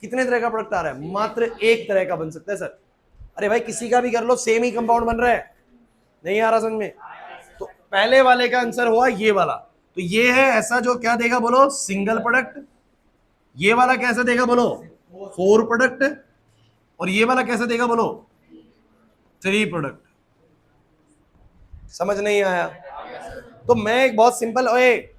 कितने तरह का प्रोडक्ट आ रहा है? मात्र एक तरह का बन सकता है सर। अरे भाई किसी का भी कर लो, सेम ही कंपाउंड बन रहा है। नहीं आ रहा समझ में? तो पहले वाले का आंसर हुआ ये वाला। तो ये है ऐसा जो क्या देगा बोलो? Single product. ये वाला कैसा देगा बोलो? 4 प्रोडक्ट। और ये वाला कैसा देगा बोलो? 3 प्रोडक्ट। समझ नहीं आया? तो मैं एक बहुत सिंपल, ओए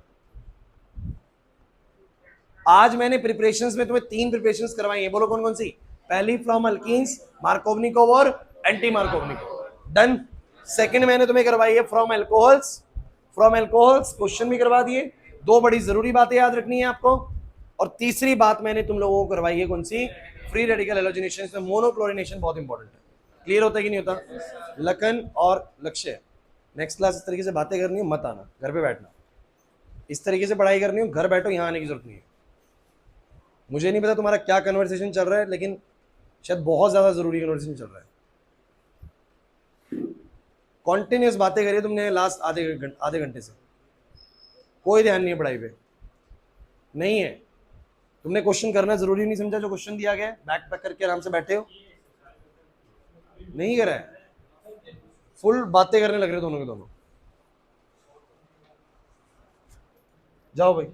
आज मैंने प्रिपरेशंस में तुम्हें 3 प्रिपरेशंस करवाई है, बोलो कौन कौन सी? पहली फ्रॉम अल्कीन्स, मार्कोवनिकोव और एंटी मार्कोवनिकोव, डन। सेकंड मैंने तुम्हें करवाई है फ्रॉम अल्कोहल्स, क्वेश्चन भी करवा दिए। 2 बड़ी जरूरी बातें याद रखनी है आपको। और तीसरी बात मैंने तुम लोगों को करवाई है कौन सी? फ्री रेडिकल हैलोजिनेशन में मोनोक्लोरिनेशन बहुत इंपॉर्टेंट है। क्लियर होता है कि नहीं होता? लखन और लक्ष्य, नेक्स्ट क्लास इस तरीके से बातें करनी हो मत आना, घर पे बैठना। इस तरीके से पढ़ाई करनी हो घर बैठो, यहाँ आने की जरूरत नहीं है। मुझे नहीं पता तुम्हारा क्या कन्वर्सेशन चल रहा है, लेकिन शायद बहुत ज्यादा जरूरी कन्वर्सेशन चल रहा है। कॉन्टिन्यूस बातें करिए तुमने लास्ट आधे घंटे से, कोई ध्यान नहीं है पढ़ाई पे। नहीं है, तुमने क्वेश्चन करना जरूरी नहीं समझा जो क्वेश्चन दिया गया है, बैक पैक करके आराम से बैठे हो। नहीं करा है, फुल बातें करने लग रहे दोनों के दोनों। जाओ भाई।